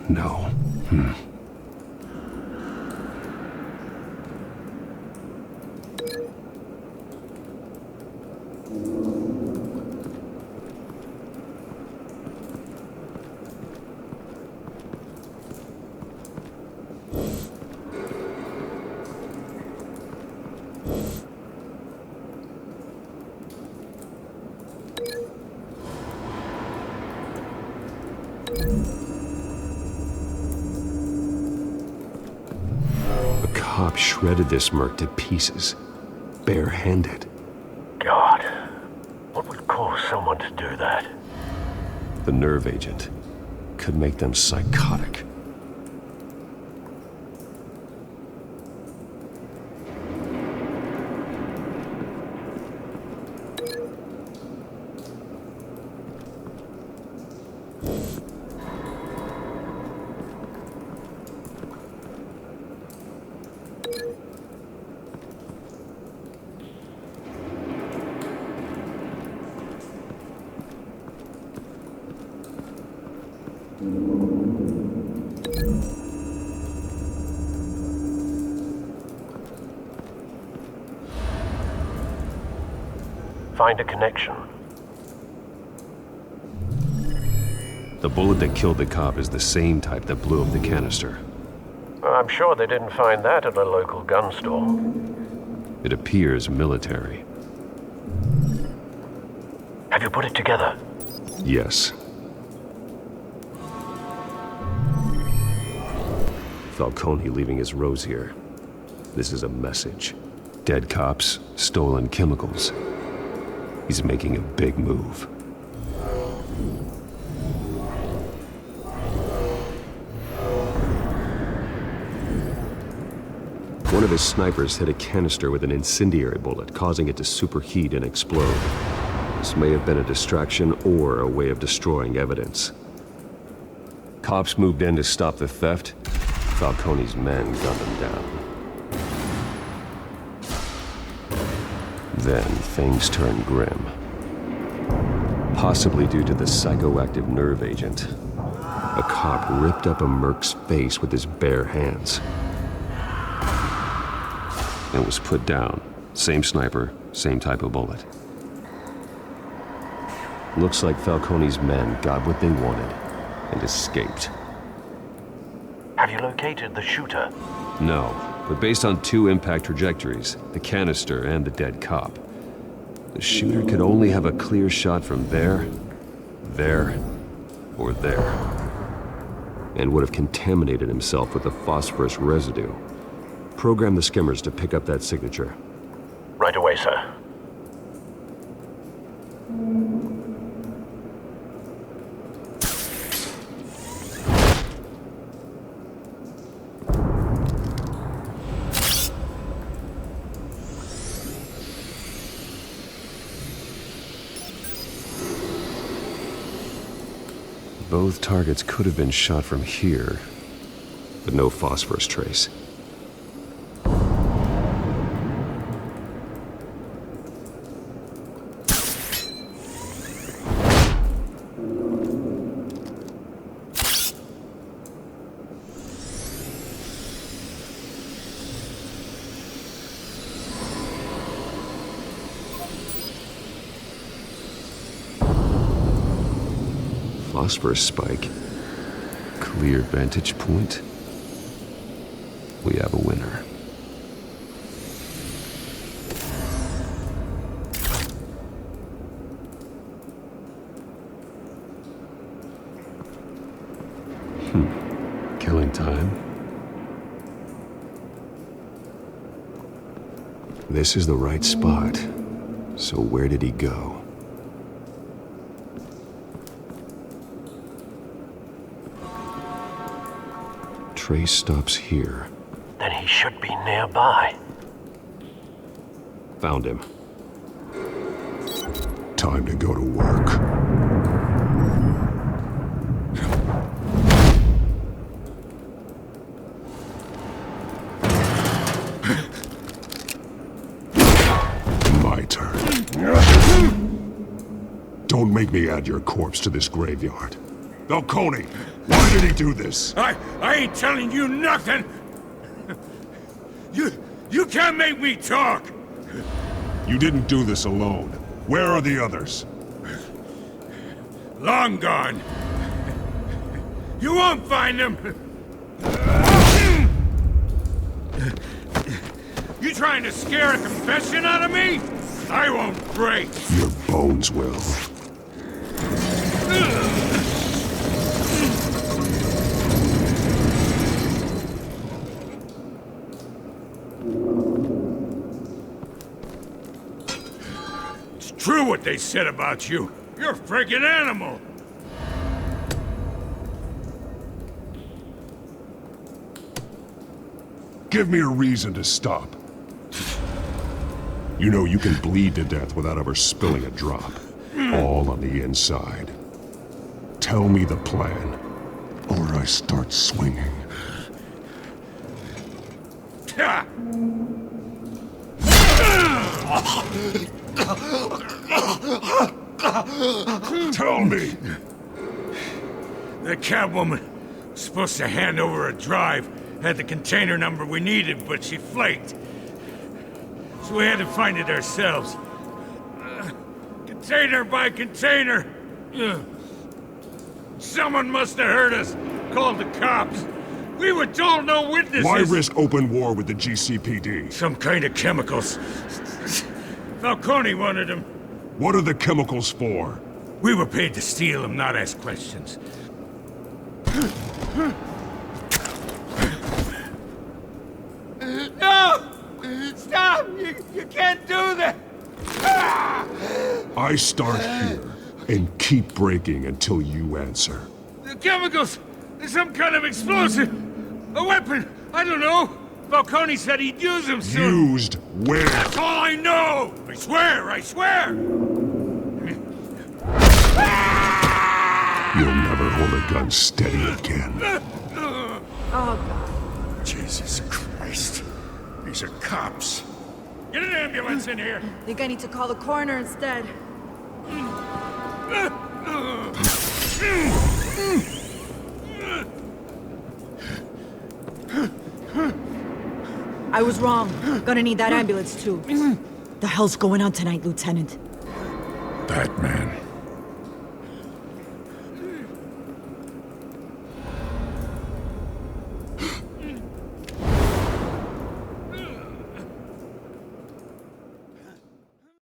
No. A cop shredded this merc to pieces, bare-handed. God, what would cause someone to do that? The nerve agent could make them psychotic. Find a connection. The bullet that killed the cop is the same type that blew up the canister. I'm sure they didn't find that at a local gun store. It appears military. Have you put it together? Yes. Falcone leaving his rose here. This is a message. Dead cops, stolen chemicals. He's making a big move. One of his snipers hit a canister with an incendiary bullet, causing it to superheat and explode. This may have been a distraction or a way of destroying evidence. Cops moved in to stop the theft. Falcone's men gunned them down. Then things turned grim. Possibly due to the psychoactive nerve agent. A cop ripped up a merc's face with his bare hands. And was put down. Same sniper, same type of bullet. Looks like Falcone's men got what they wanted and escaped. Have you located the shooter? No, but based on two impact trajectories, the canister and the dead cop, the shooter could only have a clear shot from there, or there, and would have contaminated himself with the phosphorus residue. Program the skimmers to pick up that signature. Right away, sir. Both targets could have been shot from here, but no phosphorus trace. Phosphorus spike. Clear vantage point. We have a winner. Killing time. This is the right spot. So where did he go? Trace stops here. Then he should be nearby. Found him. Time to go to work. My turn. Don't make me add your corpse to this graveyard. Falcone, why did he do this? I ain't telling you nothing! You can't make me talk! You didn't do this alone. Where are the others? Long gone. You won't find them! You trying to scare a confession out of me? I won't break! Your bones will. True what they said about you. You're a freaking animal. Give me a reason to stop. You know you can bleed to death without ever spilling a drop. All on the inside. Tell me the plan, or I start swinging. Tell me! The Catwoman was supposed to hand over a drive, had the container number we needed, but she flaked. So we had to find it ourselves. Container by container. Ugh. Someone must have heard us. Called the cops. We were told no witnesses. Why risk open war with the GCPD? Some kind of chemicals. Falcone wanted them. What are the chemicals for? We were paid to steal them, not ask questions. No! Stop! You can't do that! I start here and keep breaking until you answer. The chemicals! Some kind of explosive! A weapon! I don't know! Falcone said he'd use them soon! Used where? That's all I know! I swear! I swear! You'll never hold a gun steady again. Oh, God. Jesus Christ. These are cops. Get an ambulance in here! Think I need to call the coroner instead. I was wrong. Gonna need that ambulance, too. The hell's going on tonight, Lieutenant? Batman.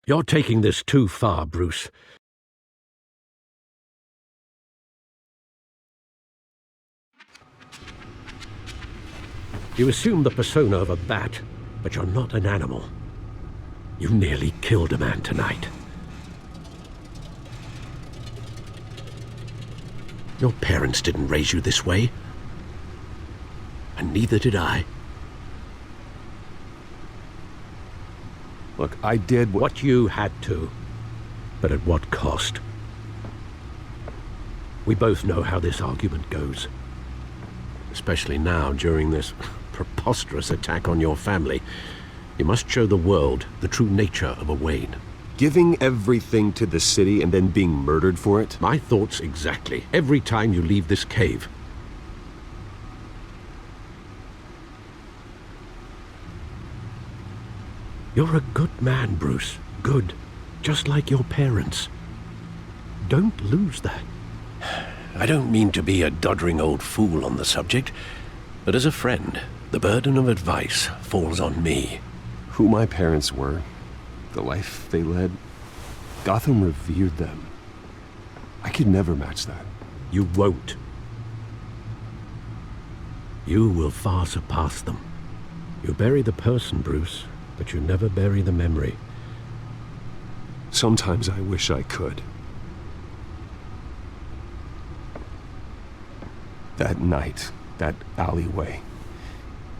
You're taking this too far, Bruce. You assume the persona of a bat, but you're not an animal. You nearly killed a man tonight. Your parents didn't raise you this way. And neither did I. Look, I did what you had to, but at what cost? We both know how this argument goes. Especially now, during this preposterous attack on your family. You must show the world the true nature of a Wayne. Giving everything to the city and then being murdered for it? My thoughts exactly. Every time you leave this cave. You're a good man, Bruce. Good. Just like your parents. Don't lose that. I don't mean to be a doddering old fool on the subject, but as a friend, the burden of advice falls on me. Who my parents were, the life they led, Gotham revered them. I could never match that. You won't. You will far surpass them. You bury the person, Bruce, but you never bury the memory. Sometimes I wish I could. That night, that alleyway,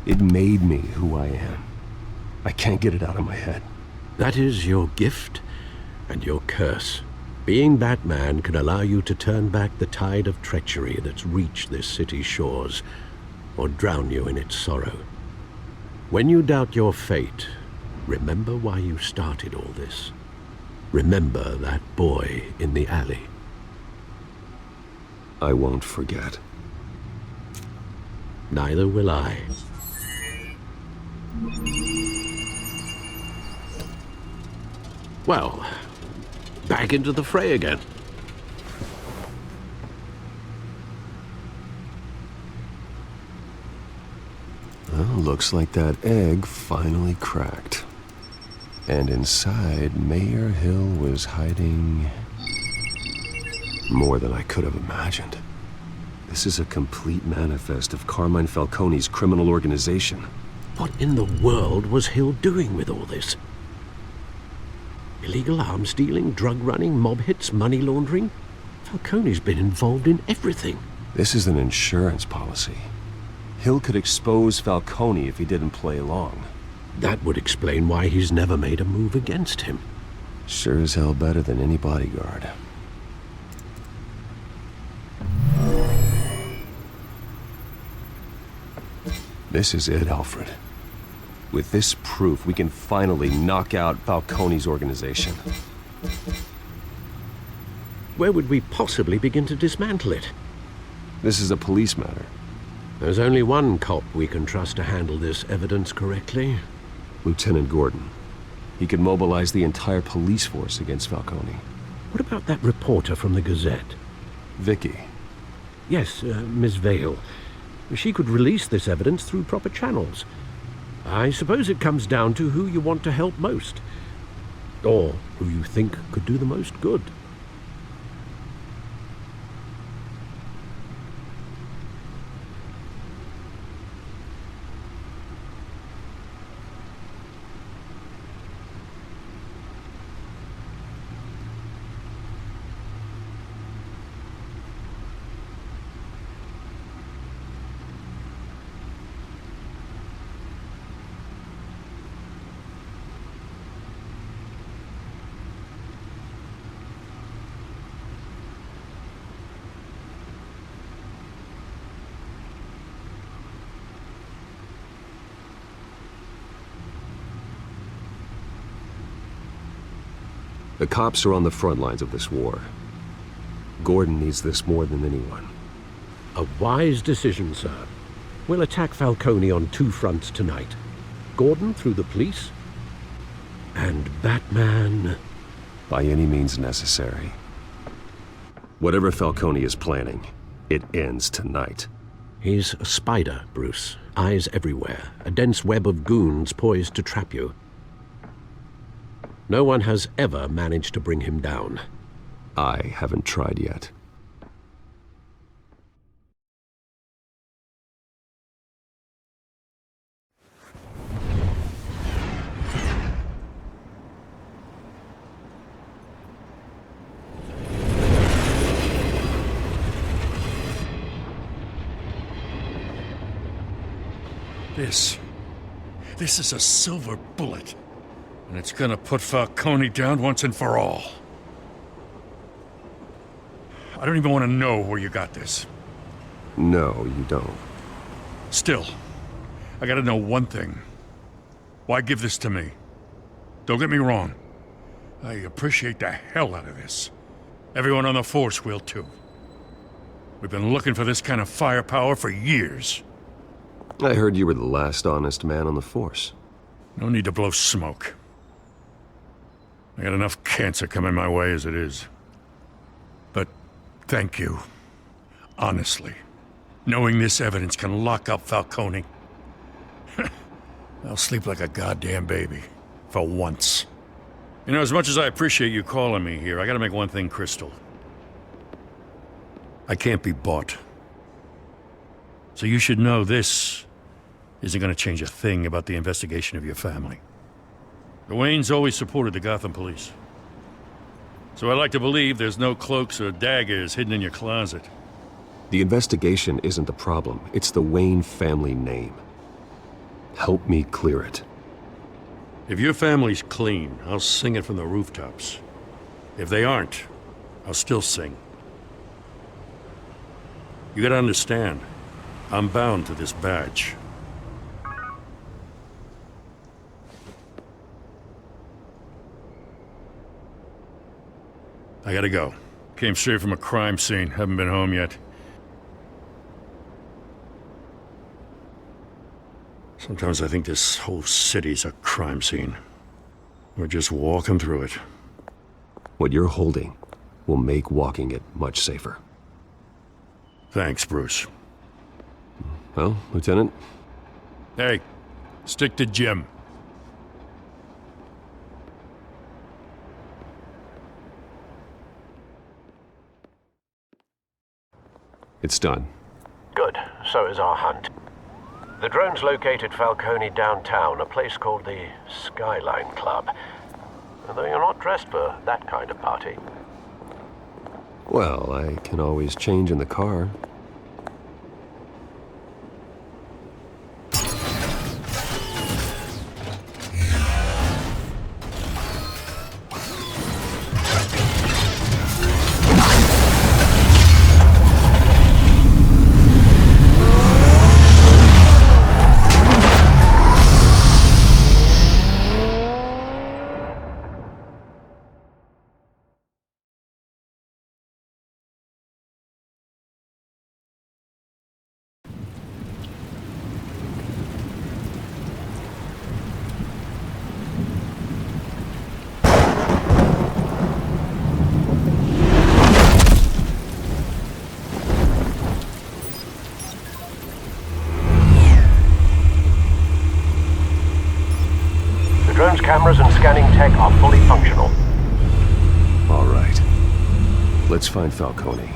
it made me who I am. I can't get it out of my head. That is your gift and your curse. Being Batman can allow you to turn back the tide of treachery that's reached this city's shores, or drown you in its sorrow. When you doubt your fate, remember why you started all this. Remember that boy in the alley. I won't forget. Neither will I. Well, back into the fray again. Well, looks like that egg finally cracked. And inside, Mayor Hill was hiding more than I could have imagined. This is a complete manifest of Carmine Falcone's criminal organization. What in the world was Hill doing with all this? Illegal arms dealing, drug running, mob hits, money laundering? Falcone's been involved in everything. This is an insurance policy. Hill could expose Falcone if he didn't play along. That would explain why he's never made a move against him. Sure as hell better than any bodyguard. This is it, Alfred. With this proof, we can finally knock out Falcone's organization. Where would we possibly begin to dismantle it? This is a police matter. There's only one cop we can trust to handle this evidence correctly. Lieutenant Gordon. He could mobilize the entire police force against Falcone. What about that reporter from the Gazette? Vicky. Yes, Miss Vale. She could release this evidence through proper channels. I suppose it comes down to who you want to help most. Or who you think could do the most good. The cops are on the front lines of this war. Gordon needs this more than anyone. A wise decision, sir. We'll attack Falcone on 2 fronts tonight. Gordon through the police, and Batman... by any means necessary. Whatever Falcone is planning, it ends tonight. He's a spider, Bruce. Eyes everywhere. A dense web of goons poised to trap you. No one has ever managed to bring him down. I haven't tried yet. This is a silver bullet. And it's gonna put Falcone down once and for all. I don't even want to know where you got this. No, you don't. Still, I gotta know one thing. Why give this to me? Don't get me wrong. I appreciate the hell out of this. Everyone on the force will too. We've been looking for this kind of firepower for years. I heard you were the last honest man on the force. No need to blow smoke. I got enough cancer coming my way as it is. But thank you. Honestly. Knowing this evidence can lock up Falcone. I'll sleep like a goddamn baby. For once. You know, as much as I appreciate you calling me here, I gotta make one thing crystal. I can't be bought. So you should know this isn't gonna change a thing about the investigation of your family. The Waynes always supported the Gotham police. So I like to believe there's no cloaks or daggers hidden in your closet. The investigation isn't the problem. It's the Wayne family name. Help me clear it. If your family's clean, I'll sing it from the rooftops. If they aren't, I'll still sing. You gotta understand, I'm bound to this badge. I gotta go. Came straight from a crime scene. Haven't been home yet. Sometimes I think this whole city's a crime scene. We're just walking through it. What you're holding will make walking it much safer. Thanks, Bruce. Well, Lieutenant? Hey, stick to Jim. It's done. Good. So is our hunt. The drones located Falcone downtown, a place called the Skyline Club. Though you're not dressed for that kind of party. Well, I can always change in the car. cameras and scanning tech are fully functional. All right. Let's find Falcone.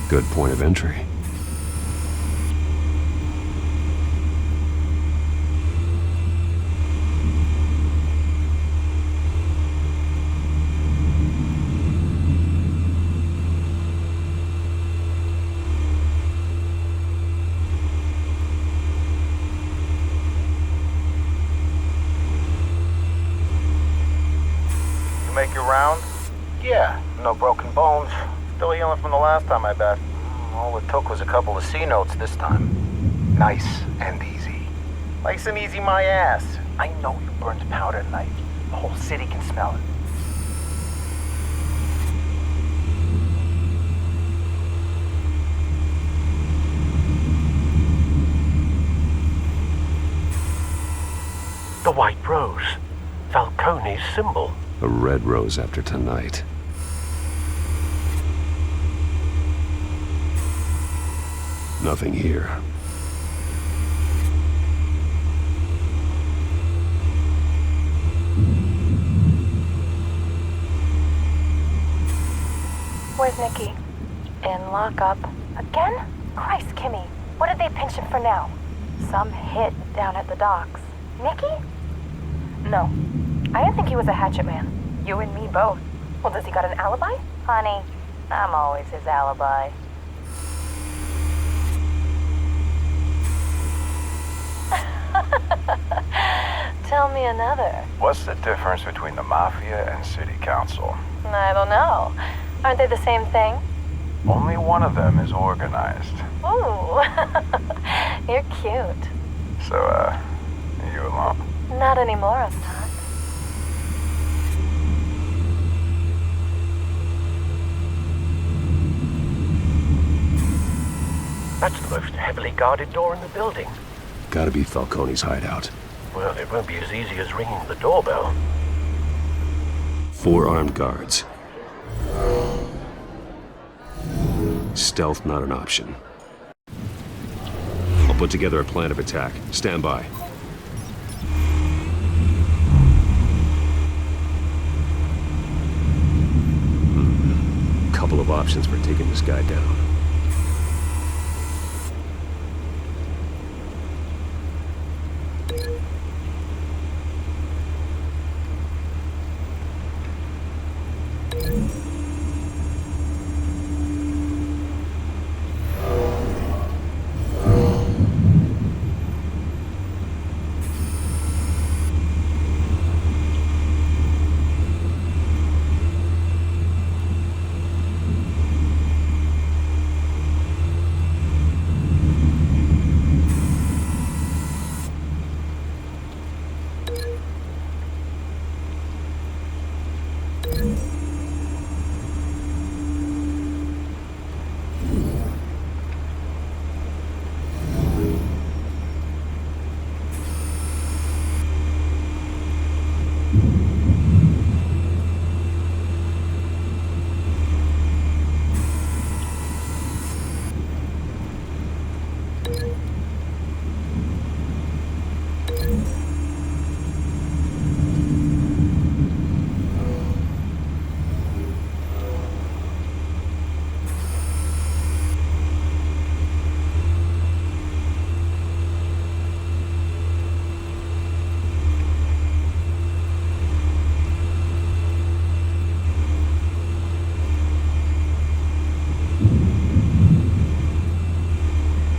Good point of entry. Make your round? Yeah, no broken bones. Still healing from the last time, I bet. All it took was a couple of C notes this time. Nice and easy. Nice and easy my ass. I know you burned powder tonight. The whole city can smell it. The White Rose. Falcone's symbol. A red rose after tonight. Nothing here. Where's Nicky? In lockup. Again? Christ, Kimmy. What did they pinch him for now? Some hit down at the docks. Nicky? No. I didn't think he was a hatchet man. You and me both. Well, does he got an alibi? Honey, I'm always his alibi. Tell me another. What's the difference between the Mafia and City Council? I don't know. Aren't they the same thing? Only one of them is organized. Ooh. You're cute. So, you alone? Not anymore, I'm not. That's the most heavily guarded door in the building. Gotta be Falcone's hideout. Well, it won't be as easy as ringing the doorbell. 4 armed guards. Stealth not an option. I'll put together a plan of attack. Stand by. Couple of options for taking this guy down.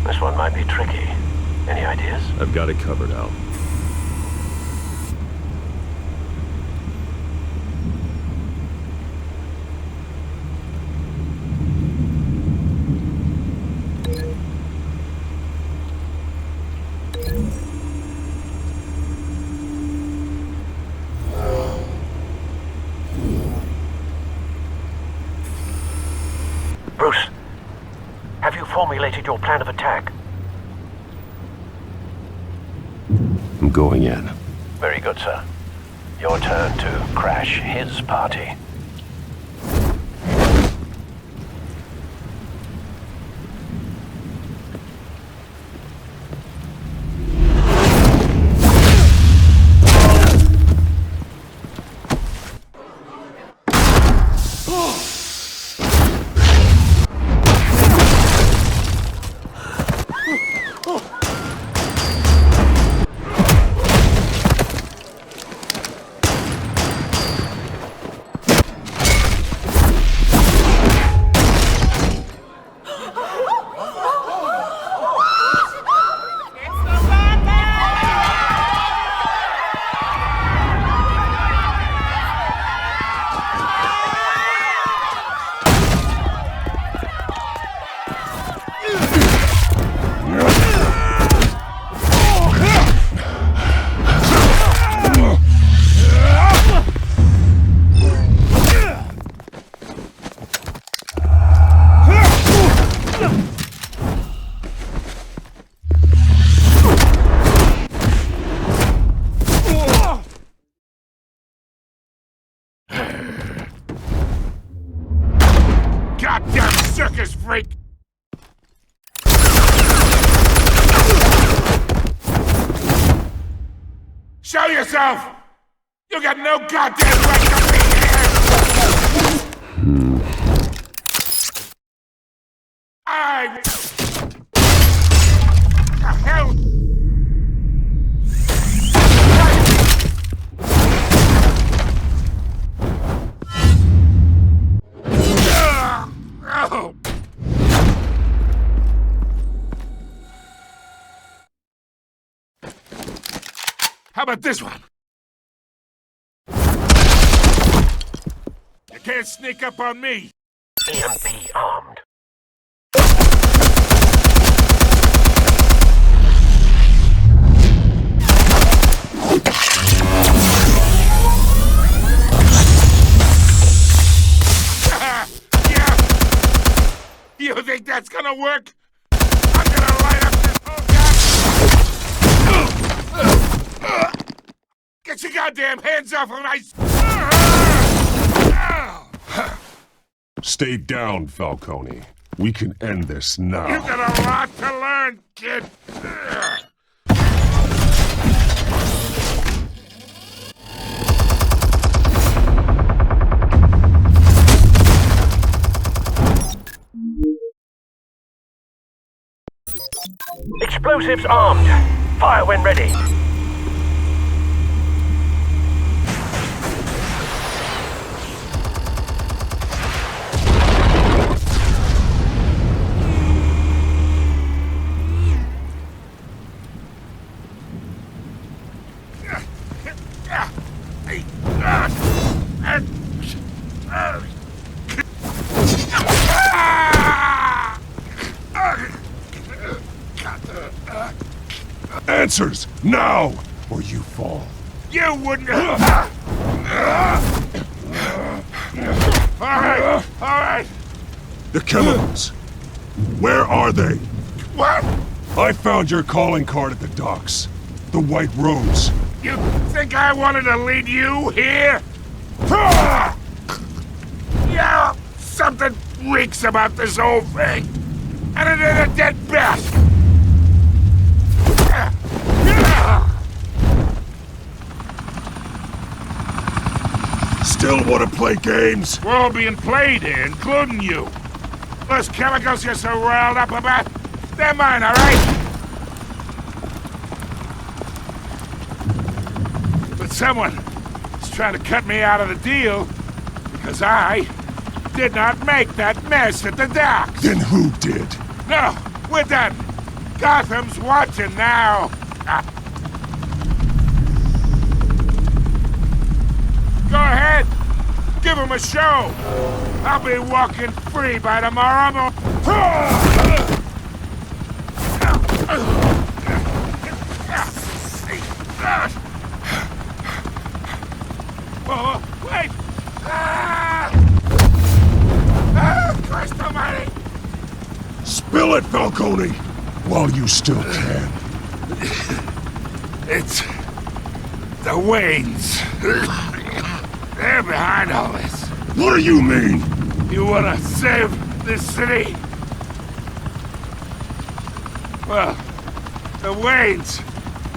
This one might be tricky. Any ideas? I've got it covered, Al. Bruce, have you formulated your plan of attack? I'm going in. Very good, sir. Your turn to crash his party. Goddamn circus freak! Show yourself! You got no goddamn right to be here! The hell? Oh. How about this one? You can't sneak up on me. EMP armed. Yeah. You think that's gonna work? I'm gonna light up this whole town. Get your goddamn hands off of my... Stay down, Falcone. We can end this now. You got a lot to learn, kid. Explosives armed. Fire when ready. Answers, now, or you fall. You wouldn't... All right. The chemicals. Where are they? What? I found your calling card at the docks. The White Rose. You think I wanted to lead you here? Yeah, something reeks about this whole thing. And it is a dead best. Still want to play games? We're all being played here, including you. Those chemicals you're so riled up about, they're mine, all right? But someone is trying to cut me out of the deal because I did not make that mess at the docks. Then who did? No, we're done. Gotham's watching now. Go ahead. Give him a show. I'll be walking free by tomorrow. Oh, wait! Christ almighty! Spill it, Falcone, while you still can. It's the Waynes. They're behind all this. What do you mean? You wanna save this city? Well, the Waynes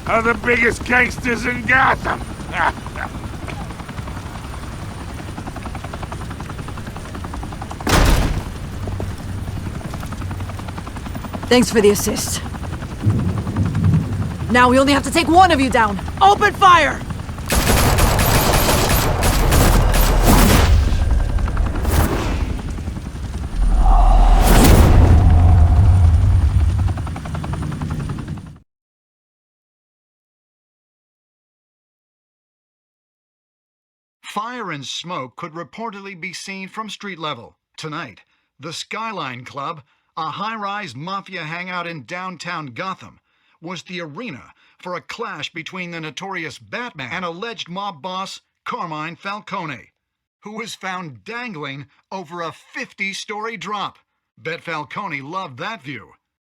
are the biggest gangsters in Gotham. Thanks for the assist. Now we only have to take one of you down. Open fire! Fire and smoke could reportedly be seen from street level. Tonight, the Skyline Club, a high-rise mafia hangout in downtown Gotham, was the arena for a clash between the notorious Batman and alleged mob boss Carmine Falcone, who was found dangling over a 50-story drop. Bet Falcone loved that view.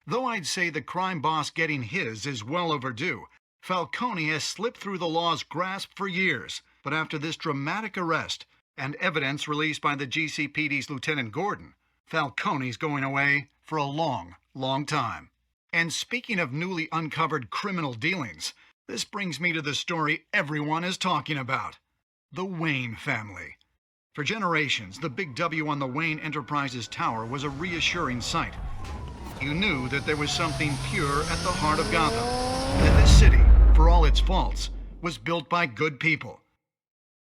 Though I'd say the crime boss getting his is well overdue, Falcone has slipped through the law's grasp for years. But after this dramatic arrest, and evidence released by the GCPD's Lieutenant Gordon, Falcone's going away for a long, long time. And speaking of newly uncovered criminal dealings, this brings me to the story everyone is talking about. The Wayne family. For generations, the big W on the Wayne Enterprises tower was a reassuring sight. You knew that there was something pure at the heart of Gotham, that this city, for all its faults, was built by good people.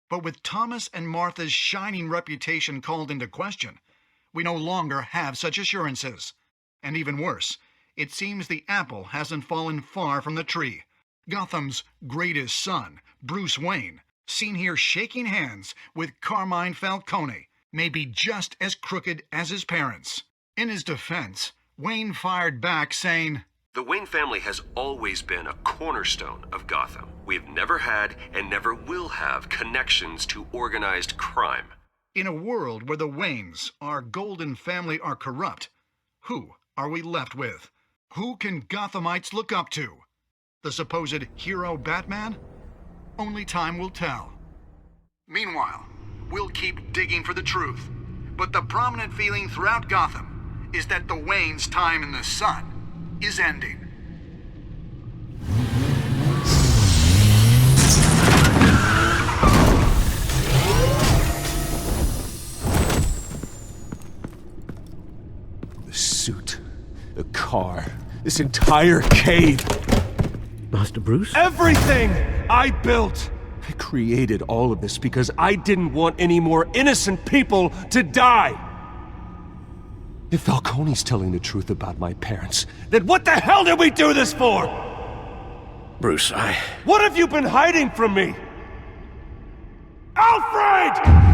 But with Thomas and Martha's shining reputation called into question, we no longer have such assurances. And even worse, it seems the apple hasn't fallen far from the tree. Gotham's greatest son, Bruce Wayne, seen here shaking hands with Carmine Falcone, may be just as crooked as his parents. In his defense, Wayne fired back saying, "The Wayne family has always been a cornerstone of Gotham. We've never had and never will have connections to organized crime." In a world where the Waynes, our golden family, are corrupt, who are we left with? Who can Gothamites look up to? The supposed hero Batman? Only time will tell. Meanwhile, we'll keep digging for the truth. But the prominent feeling throughout Gotham is that the Waynes' time in the sun is ending. The suit, the car, this entire cave. Master Bruce? Everything I built! I created all of this because I didn't want any more innocent people to die! If Falcone's telling the truth about my parents, then what the hell did we do this for? Bruce, What have you been hiding from me? Alfred!